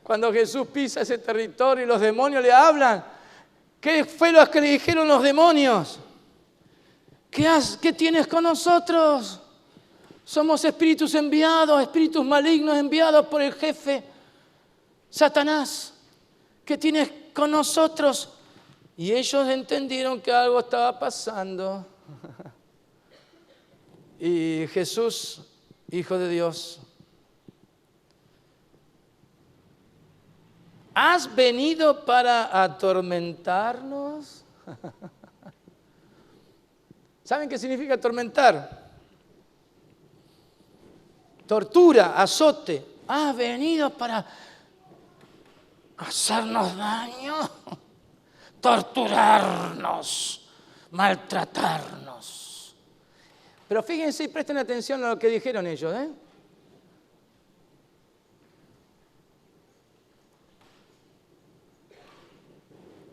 cuando Jesús pisa ese territorio y los demonios le hablan, ¿qué fue lo que le dijeron los demonios? ¿Qué tienes con nosotros? Somos espíritus enviados, espíritus malignos enviados por el jefe Satanás. ¿Qué tienes con nosotros? Y ellos entendieron que algo estaba pasando. Y Jesús, Hijo de Dios, ¿has venido para atormentarnos? ¿Saben qué significa atormentar? Tortura, azote. ¿Has venido para hacernos daño? Torturarnos, maltratarnos. Pero fíjense y presten atención a lo que dijeron ellos, ¿eh?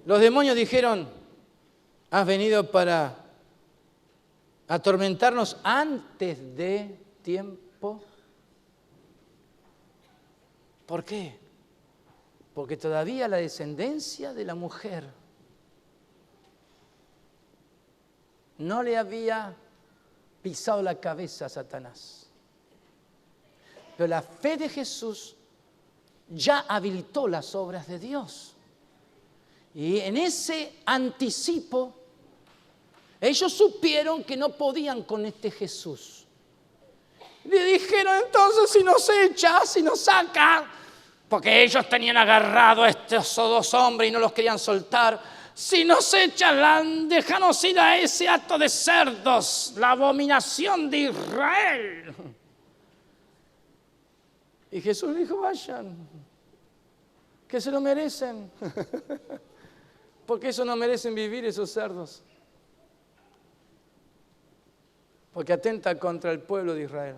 Los demonios dijeron, has venido para atormentarnos antes de tiempo. ¿Por qué? Porque todavía la descendencia de la mujer no le había pisado la cabeza a Satanás. Pero la fe de Jesús ya habilitó las obras de Dios. Y en ese anticipo, ellos supieron que no podían con este Jesús. Le dijeron entonces, si nos echa, si nos saca, porque ellos tenían agarrado a estos dos hombres y no los querían soltar. Si nos echan, déjanos ir a ese acto de cerdos, la abominación de Israel. Y Jesús dijo, vayan, que se lo merecen. Porque eso no merecen vivir esos cerdos. Porque atenta contra el pueblo de Israel.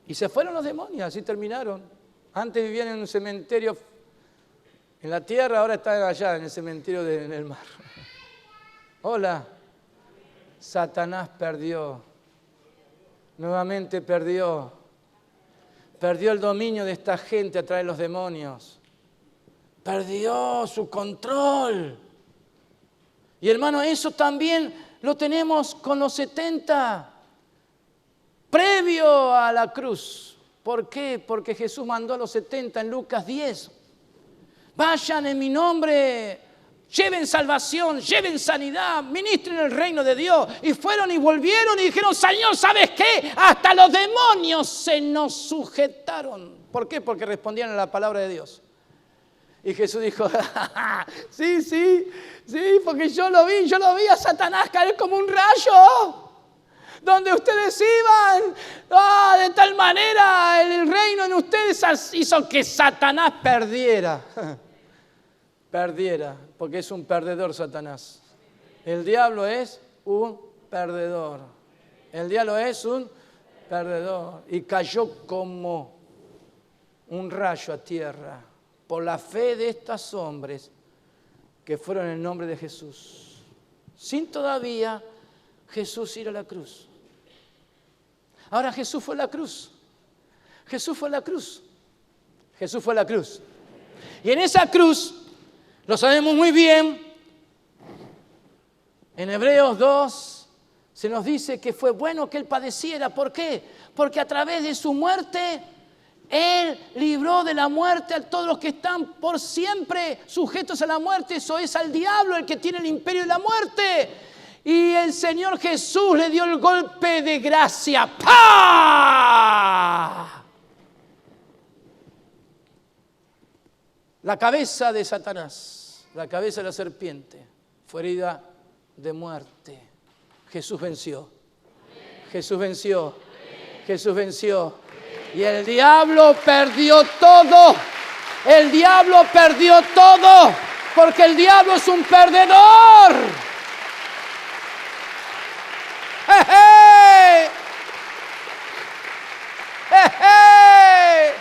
Y se fueron los demonios, así terminaron. Antes vivían en un cementerio en la tierra, ahora están allá en el cementerio en el mar. Hola, Satanás perdió, nuevamente perdió el dominio de esta gente a través de los demonios, perdió su control. Y hermano, eso también lo tenemos con los 70, previo a la cruz. ¿Por qué? Porque Jesús mandó a los 70 en Lucas 10. Vayan en mi nombre, lleven salvación, lleven sanidad, ministren el reino de Dios. Y fueron y volvieron y dijeron, Señor, ¿sabes qué? Hasta los demonios se nos sujetaron. ¿Por qué? Porque respondían a la palabra de Dios. Y Jesús dijo, sí, porque yo lo vi a Satanás caer como un rayo. Donde ustedes iban, de tal manera el reino en ustedes hizo que Satanás perdiera, porque es un perdedor Satanás. El diablo es un perdedor. El diablo es un perdedor. Y cayó como un rayo a tierra por la fe de estos hombres que fueron en el nombre de Jesús. Sin todavía Jesús ir a la cruz. Ahora Jesús fue a la cruz. Jesús fue a la cruz. Jesús fue a la cruz. Y en esa cruz, lo sabemos muy bien, en Hebreos 2 se nos dice que fue bueno que Él padeciera. ¿Por qué? Porque a través de su muerte, Él libró de la muerte a todos los que están por siempre sujetos a la muerte. Eso es al diablo el que tiene el imperio de la muerte. Y el Señor Jesús le dio el golpe de gracia. ¡Pah! La cabeza de Satanás, la cabeza de la serpiente, fue herida de muerte. Jesús venció. Jesús venció. Jesús venció. Y el diablo perdió todo. El diablo perdió todo. Porque el diablo es un perdedor. ¡Jeje! ¡Jeje!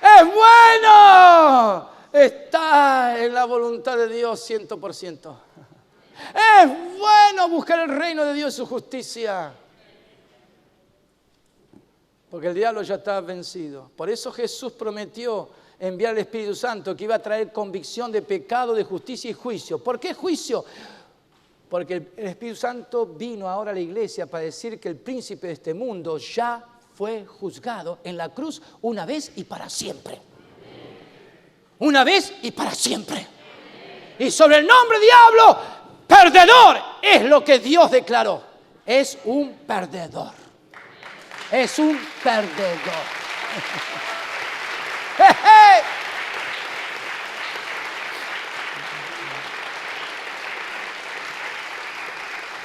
¡Es bueno! Está en la voluntad de Dios 100%. Es bueno buscar el reino de Dios y su justicia. Porque el diablo ya está vencido. Por eso Jesús prometió enviar al Espíritu Santo que iba a traer convicción de pecado, de justicia y juicio. ¿Por qué juicio? Porque el Espíritu Santo vino ahora a la iglesia para decir que el príncipe de este mundo ya fue juzgado en la cruz una vez y para siempre. Una vez y para siempre. Y sobre el nombre diablo, perdedor, es lo que Dios declaró. Es un perdedor. Es un perdedor.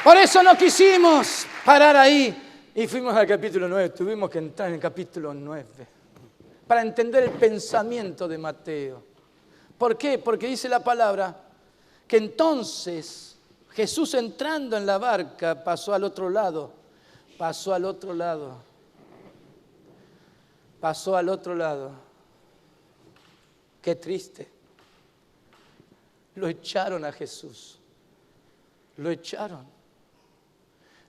Por eso no quisimos parar ahí y fuimos al capítulo 9. Tuvimos que entrar en el capítulo 9 para entender el pensamiento de Mateo. ¿Por qué? Porque dice la palabra que entonces Jesús, entrando en la barca, pasó al otro lado. Pasó al otro lado. Pasó al otro lado. Qué triste. Lo echaron a Jesús. Lo echaron.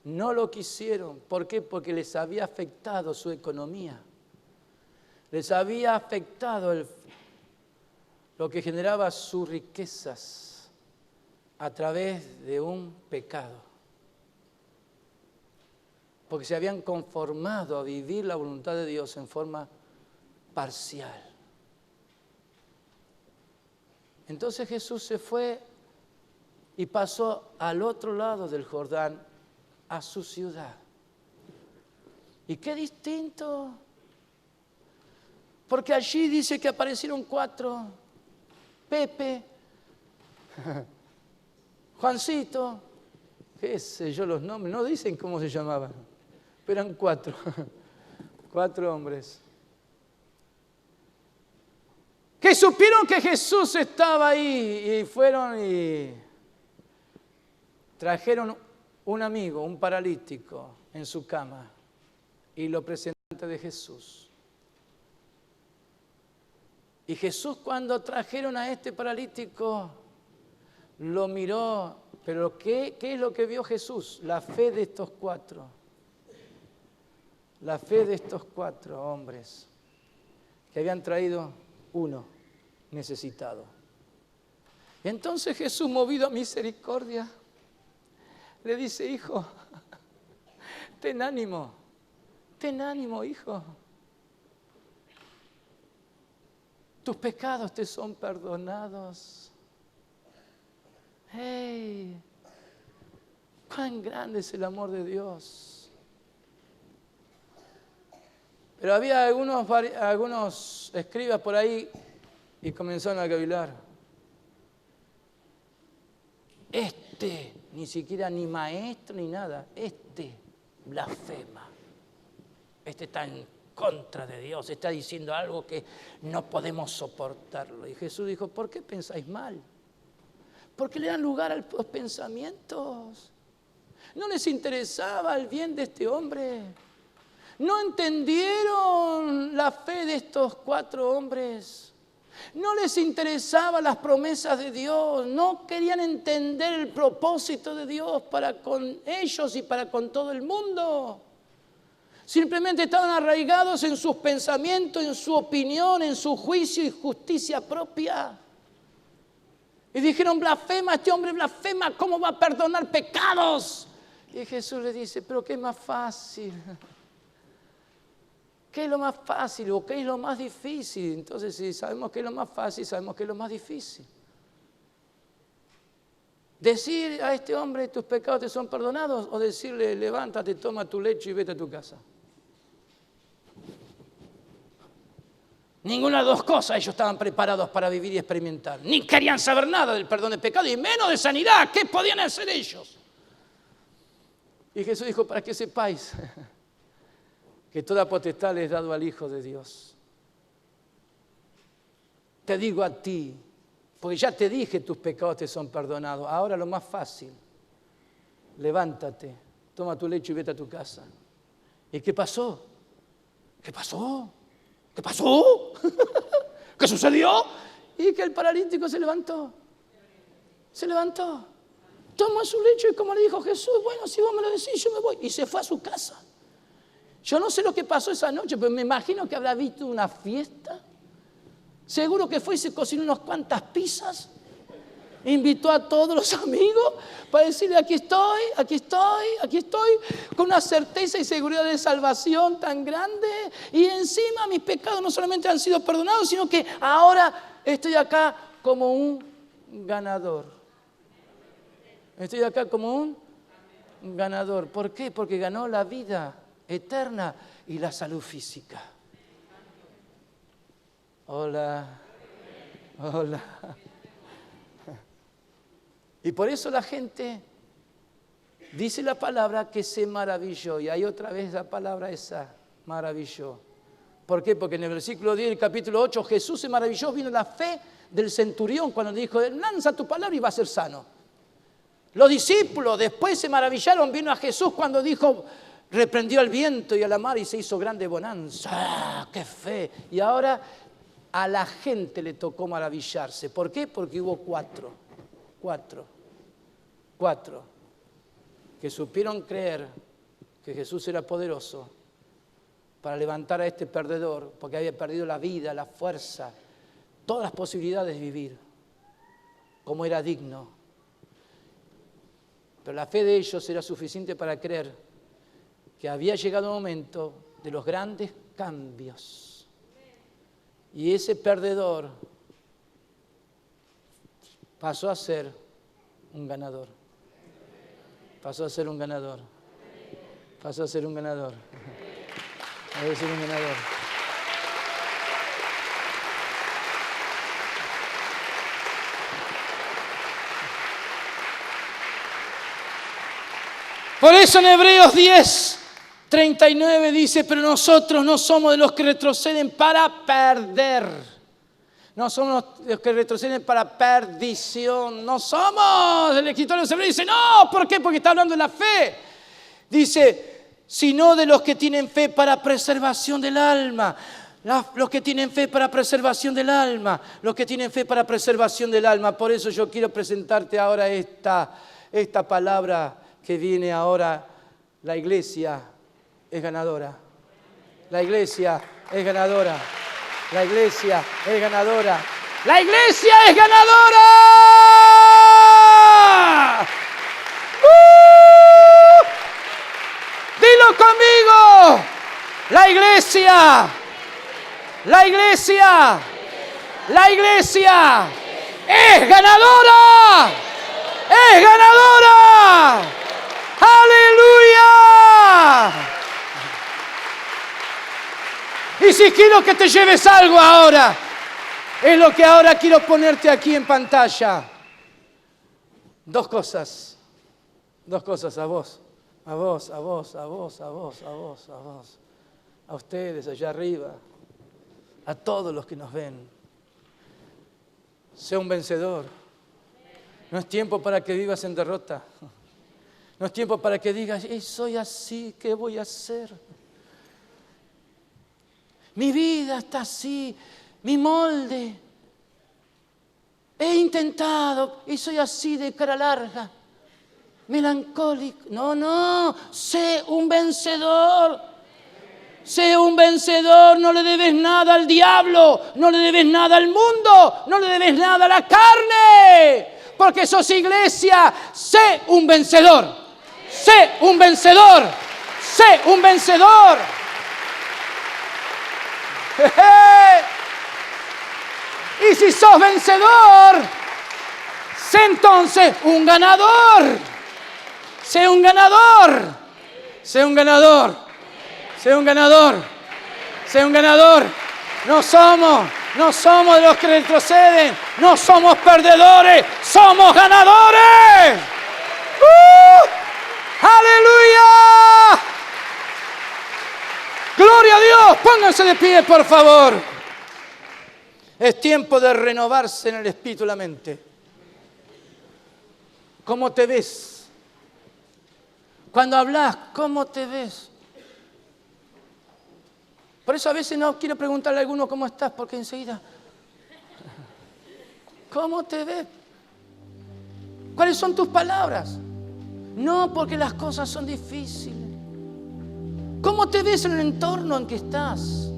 No lo quisieron. ¿Por qué? Porque les había afectado su economía. Les había afectado lo que generaba sus riquezas a través de un pecado. Porque se habían conformado a vivir la voluntad de Dios en forma parcial. Entonces Jesús se fue y pasó al otro lado del Jordán, a su ciudad. ¿Y qué distinto? Porque allí dice que aparecieron 4, Pepe, Juancito, qué sé yo los nombres, no dicen cómo se llamaban, pero eran 4, 4 hombres. Que supieron que Jesús estaba ahí y fueron y trajeron un amigo, un paralítico en su cama y lo presentó ante de Jesús. Y Jesús, cuando trajeron a este paralítico, lo miró. Pero ¿qué es lo que vio Jesús? La fe de estos 4. La fe de estos 4 hombres que habían traído uno necesitado. Y entonces Jesús, movido a misericordia, le dice: hijo, ten ánimo, hijo. Tus pecados te son perdonados. ¡Hey! ¡Cuán grande es el amor de Dios! Pero había algunos escribas por ahí y comenzaron a cavilar. Ni siquiera ni maestro ni nada, blasfema. Está en contra de Dios, está diciendo algo que no podemos soportarlo. Y Jesús dijo: ¿por qué pensáis mal? ¿Por qué le dan lugar a los pensamientos? ¿No les interesaba el bien de este hombre? ¿No entendieron la fe de estos 4 hombres? ¿No les interesaban las promesas de Dios? ¿No querían entender el propósito de Dios para con ellos y para con todo el mundo? Simplemente estaban arraigados en sus pensamientos, en su opinión, en su juicio y justicia propia. Y dijeron: blasfema, este hombre blasfema, ¿cómo va a perdonar pecados? Y Jesús le dice: pero ¿qué es más fácil? ¿Qué es lo más fácil o qué es lo más difícil? Entonces, si sabemos qué es lo más fácil, sabemos qué es lo más difícil. ¿Decir a este hombre tus pecados te son perdonados o decirle levántate, toma tu lecho y vete a tu casa? Ninguna de las dos cosas ellos estaban preparados para vivir y experimentar. Ni querían saber nada del perdón de pecado y menos de sanidad. ¿Qué podían hacer ellos? Y Jesús dijo, para que sepáis que toda potestad les he dado al Hijo de Dios. Te digo a ti, porque ya te dije tus pecados te son perdonados. Ahora lo más fácil, levántate, toma tu lecho y vete a tu casa. ¿Y qué pasó? ¿Qué pasó? ¿Qué pasó? ¿Qué sucedió? Y que el paralítico se levantó. Se levantó. Tomó su lecho y como le dijo Jesús, bueno, si vos me lo decís, yo me voy. Y se fue a su casa. Yo no sé lo que pasó esa noche, pero me imagino que habrá visto una fiesta. Seguro que fue y se cocinó unas cuantas pizzas. Invitó a todos los amigos para decirle aquí estoy, aquí estoy, aquí estoy, con una certeza y seguridad de salvación tan grande. Y encima mis pecados no solamente han sido perdonados, sino que ahora estoy acá como un ganador. Estoy acá como un ganador. ¿Por qué? Porque ganó la vida eterna y la salud física. Hola, hola. Y por eso la gente dice la palabra que se maravilló. Y hay otra vez la palabra esa, maravilló. ¿Por qué? Porque en el versículo 10 del capítulo 8 Jesús se maravilló, vino la fe del centurión cuando le dijo, lanza tu palabra y va a ser sano. Los discípulos después se maravillaron, vino a Jesús cuando dijo, reprendió al viento y a la mar y se hizo grande bonanza. ¡Ah, qué fe! Y ahora a la gente le tocó maravillarse. ¿Por qué? Porque hubo cuatro que supieron creer que Jesús era poderoso para levantar a este perdedor, porque había perdido la vida, la fuerza, todas las posibilidades de vivir como era digno. Pero la fe de ellos era suficiente para creer que había llegado el momento de los grandes cambios. Y ese perdedor pasó a ser un ganador. Pasó a ser un ganador. Pasó a ser un ganador. Pasó a ser un ganador. Por eso en Hebreos 10:39 dice, pero nosotros no somos de los que retroceden para perder. No somos los que retroceden para perdición. No somos. El escritor de los Hebreos dice, no, ¿por qué? Porque está hablando de la fe. Dice, sino de los que tienen fe para preservación del alma. Los que tienen fe para preservación del alma. Los que tienen fe para preservación del alma. Por eso yo quiero presentarte ahora esta palabra que viene ahora. La iglesia es ganadora. La iglesia es ganadora. La iglesia es ganadora. ¡La iglesia es ganadora! ¡Dilo conmigo! La iglesia. La iglesia. La iglesia es ganadora. Es ganadora. ¡Aleluya! Y si quiero que te lleves algo ahora, es lo que ahora quiero ponerte aquí en pantalla. Dos cosas a vos, a ustedes allá arriba, a todos los que nos ven. Sea un vencedor. No es tiempo para que vivas en derrota. No es tiempo para que digas, soy así, ¿qué voy a hacer? Mi vida está así, mi molde. He intentado y soy así de cara larga, melancólico. No, sé un vencedor. Sé un vencedor, no le debes nada al diablo, no le debes nada al mundo, no le debes nada a la carne, porque sos iglesia. Sé un vencedor, sé un vencedor, sé un vencedor. Y si sos vencedor, Sé entonces un ganador. Sé un ganador. Sé un ganador. Sé un ganador. Sé un ganador. No somos de los que retroceden. No somos perdedores. Somos ganadores. ¡Aleluya! ¡Gloria a Dios! Pónganse de pie, por favor. Es tiempo de renovarse en el espíritu y la mente. ¿Cómo te ves? Cuando hablas, ¿cómo te ves? Por eso a veces no quiero preguntarle a alguno cómo estás, porque enseguida, ¿cómo te ves? ¿Cuáles son tus palabras? No, porque las cosas son difíciles. ¿Cómo te ves en el entorno en que estás?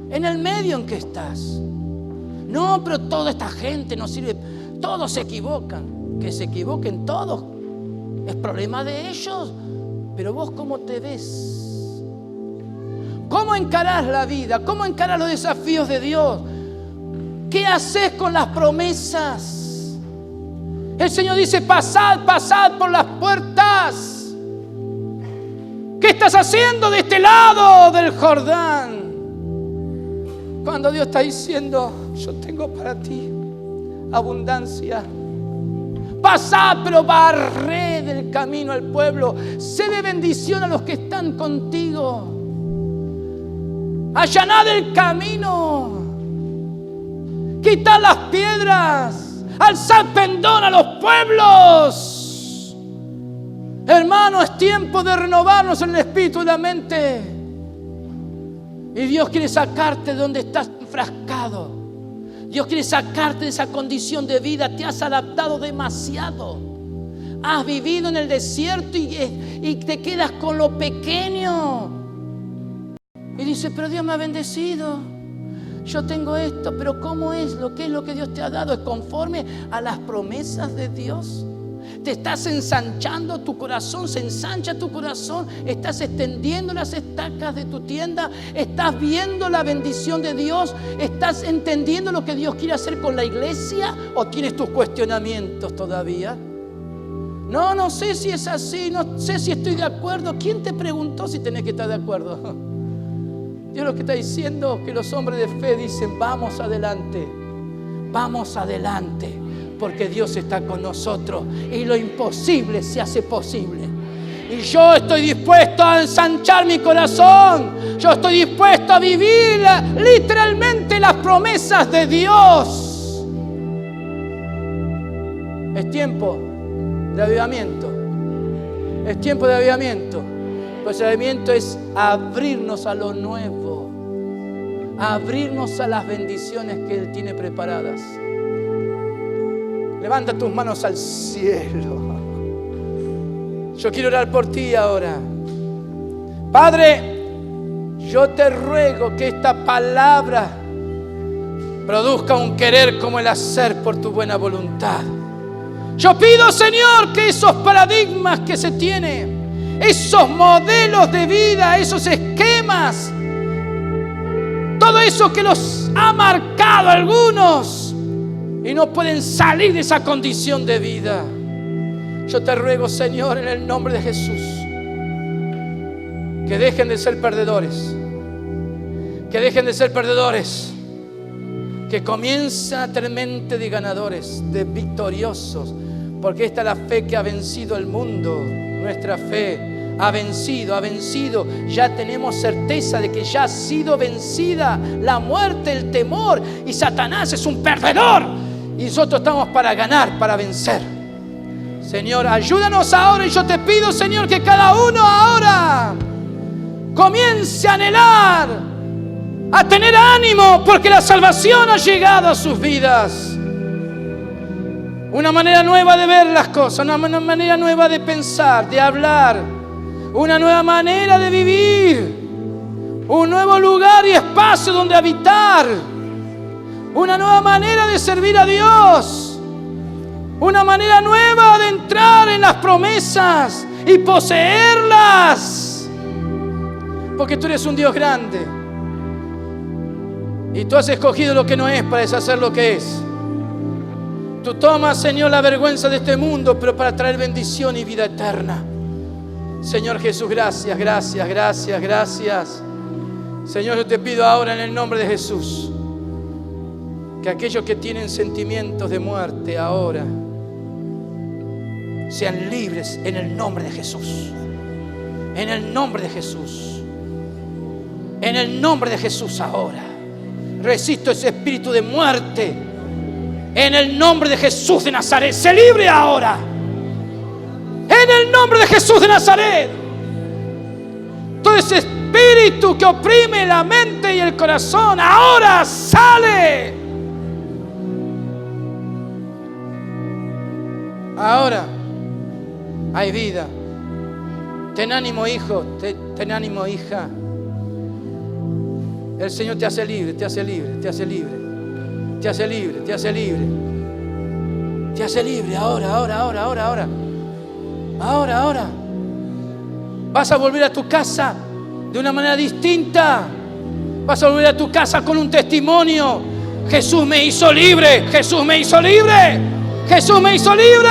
En el medio en que estás. No, pero toda esta gente no sirve. Todos se equivocan. Que se equivoquen todos es problema de ellos. Pero vos, ¿cómo te ves? ¿Cómo encarás la vida? ¿Cómo encarás los desafíos de Dios? ¿Qué haces con las promesas? El Señor dice, pasad, pasad por las puertas. ¿Qué estás haciendo de este lado del Jordán? Cuando Dios está diciendo, yo tengo para ti abundancia. Pasad, pero barré del camino al pueblo. Sé de bendición a los que están contigo. Allanad el camino. Quitad las piedras. Alzad pendón a los pueblos. Hermano, es tiempo de renovarnos en el espíritu y la mente. Y Dios quiere sacarte de donde estás enfrascado. Dios quiere sacarte de esa condición de vida. Te has adaptado demasiado. Has vivido en el desierto y te quedas con lo pequeño. Y dice, pero Dios me ha bendecido. Yo tengo esto, pero ¿cómo es? ¿Qué es lo que Dios te ha dado? ¿Es conforme a las promesas de Dios? Te estás ensanchando tu corazón, se ensancha tu corazón, estás extendiendo las estacas de tu tienda, estás viendo la bendición de Dios, estás entendiendo lo que Dios quiere hacer con la iglesia, o tienes tus cuestionamientos todavía. No sé si es así, no sé si estoy de acuerdo. ¿Quién te preguntó si tenés que estar de acuerdo? Dios lo que está diciendo es que los hombres de fe dicen, vamos adelante, porque Dios está con nosotros y lo imposible se hace posible. Y yo estoy dispuesto a ensanchar mi corazón, yo estoy dispuesto a vivir literalmente las promesas de Dios. Es tiempo de avivamiento, es tiempo de avivamiento. Pues el avivamiento es abrirnos a lo nuevo, abrirnos a las bendiciones que Él tiene preparadas. Levanta tus manos al cielo. Yo quiero orar por ti ahora. Padre, yo te ruego que esta palabra produzca un querer como el hacer por tu buena voluntad. Yo pido, Señor, que esos paradigmas que se tienen, esos modelos de vida, esos esquemas, todo eso que los ha marcado algunos y no pueden salir de esa condición de vida. Yo te ruego, Señor, en el nombre de Jesús, que dejen de ser perdedores, que dejen de ser perdedores, que comiencen a tener mente de ganadores, de victoriosos, porque esta es la fe que ha vencido el mundo. Nuestra fe ha vencido. Ya tenemos certeza de que ya ha sido vencida la muerte, el temor, y Satanás es un perdedor. Y nosotros estamos para ganar, para vencer. Señor, ayúdanos ahora, y yo te pido, Señor, que cada uno ahora comience a anhelar, a tener ánimo, porque la salvación ha llegado a sus vidas. Una manera nueva de ver las cosas, una manera nueva de pensar, de hablar, una nueva manera de vivir, un nuevo lugar y espacio donde habitar, una nueva manera de servir a Dios, una manera nueva de entrar en las promesas y poseerlas, porque tú eres un Dios grande y tú has escogido lo que no es para deshacer lo que es. Tú tomas, Señor, la vergüenza de este mundo, pero para traer bendición y vida eterna. Señor Jesús, gracias, gracias, gracias, gracias. Señor, yo te pido ahora en el nombre de Jesús que aquellos que tienen sentimientos de muerte ahora sean libres en el nombre de Jesús. En el nombre de Jesús. En el nombre de Jesús ahora. Resisto ese espíritu de muerte. En el nombre de Jesús de Nazaret. Sé libre ahora. En el nombre de Jesús de Nazaret. Todo ese espíritu que oprime la mente y el corazón ahora sale. Ahora hay vida. Ten ánimo, hijo. Ten ánimo, hija. El Señor te hace libre, te hace libre, te hace libre. Te hace libre, te hace libre. Te hace libre ahora. Ahora. Vas a volver a tu casa de una manera distinta. Vas a volver a tu casa con un testimonio. Jesús me hizo libre. Jesús me hizo libre. Jesús me hizo libre.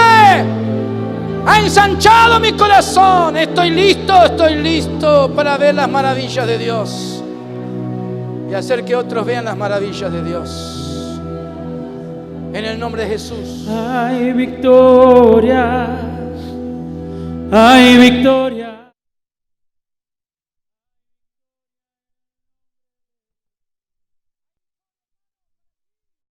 Ha ensanchado mi corazón. Estoy listo para ver las maravillas de Dios y hacer que otros vean las maravillas de Dios. En el nombre de Jesús. Hay victoria. Hay victoria.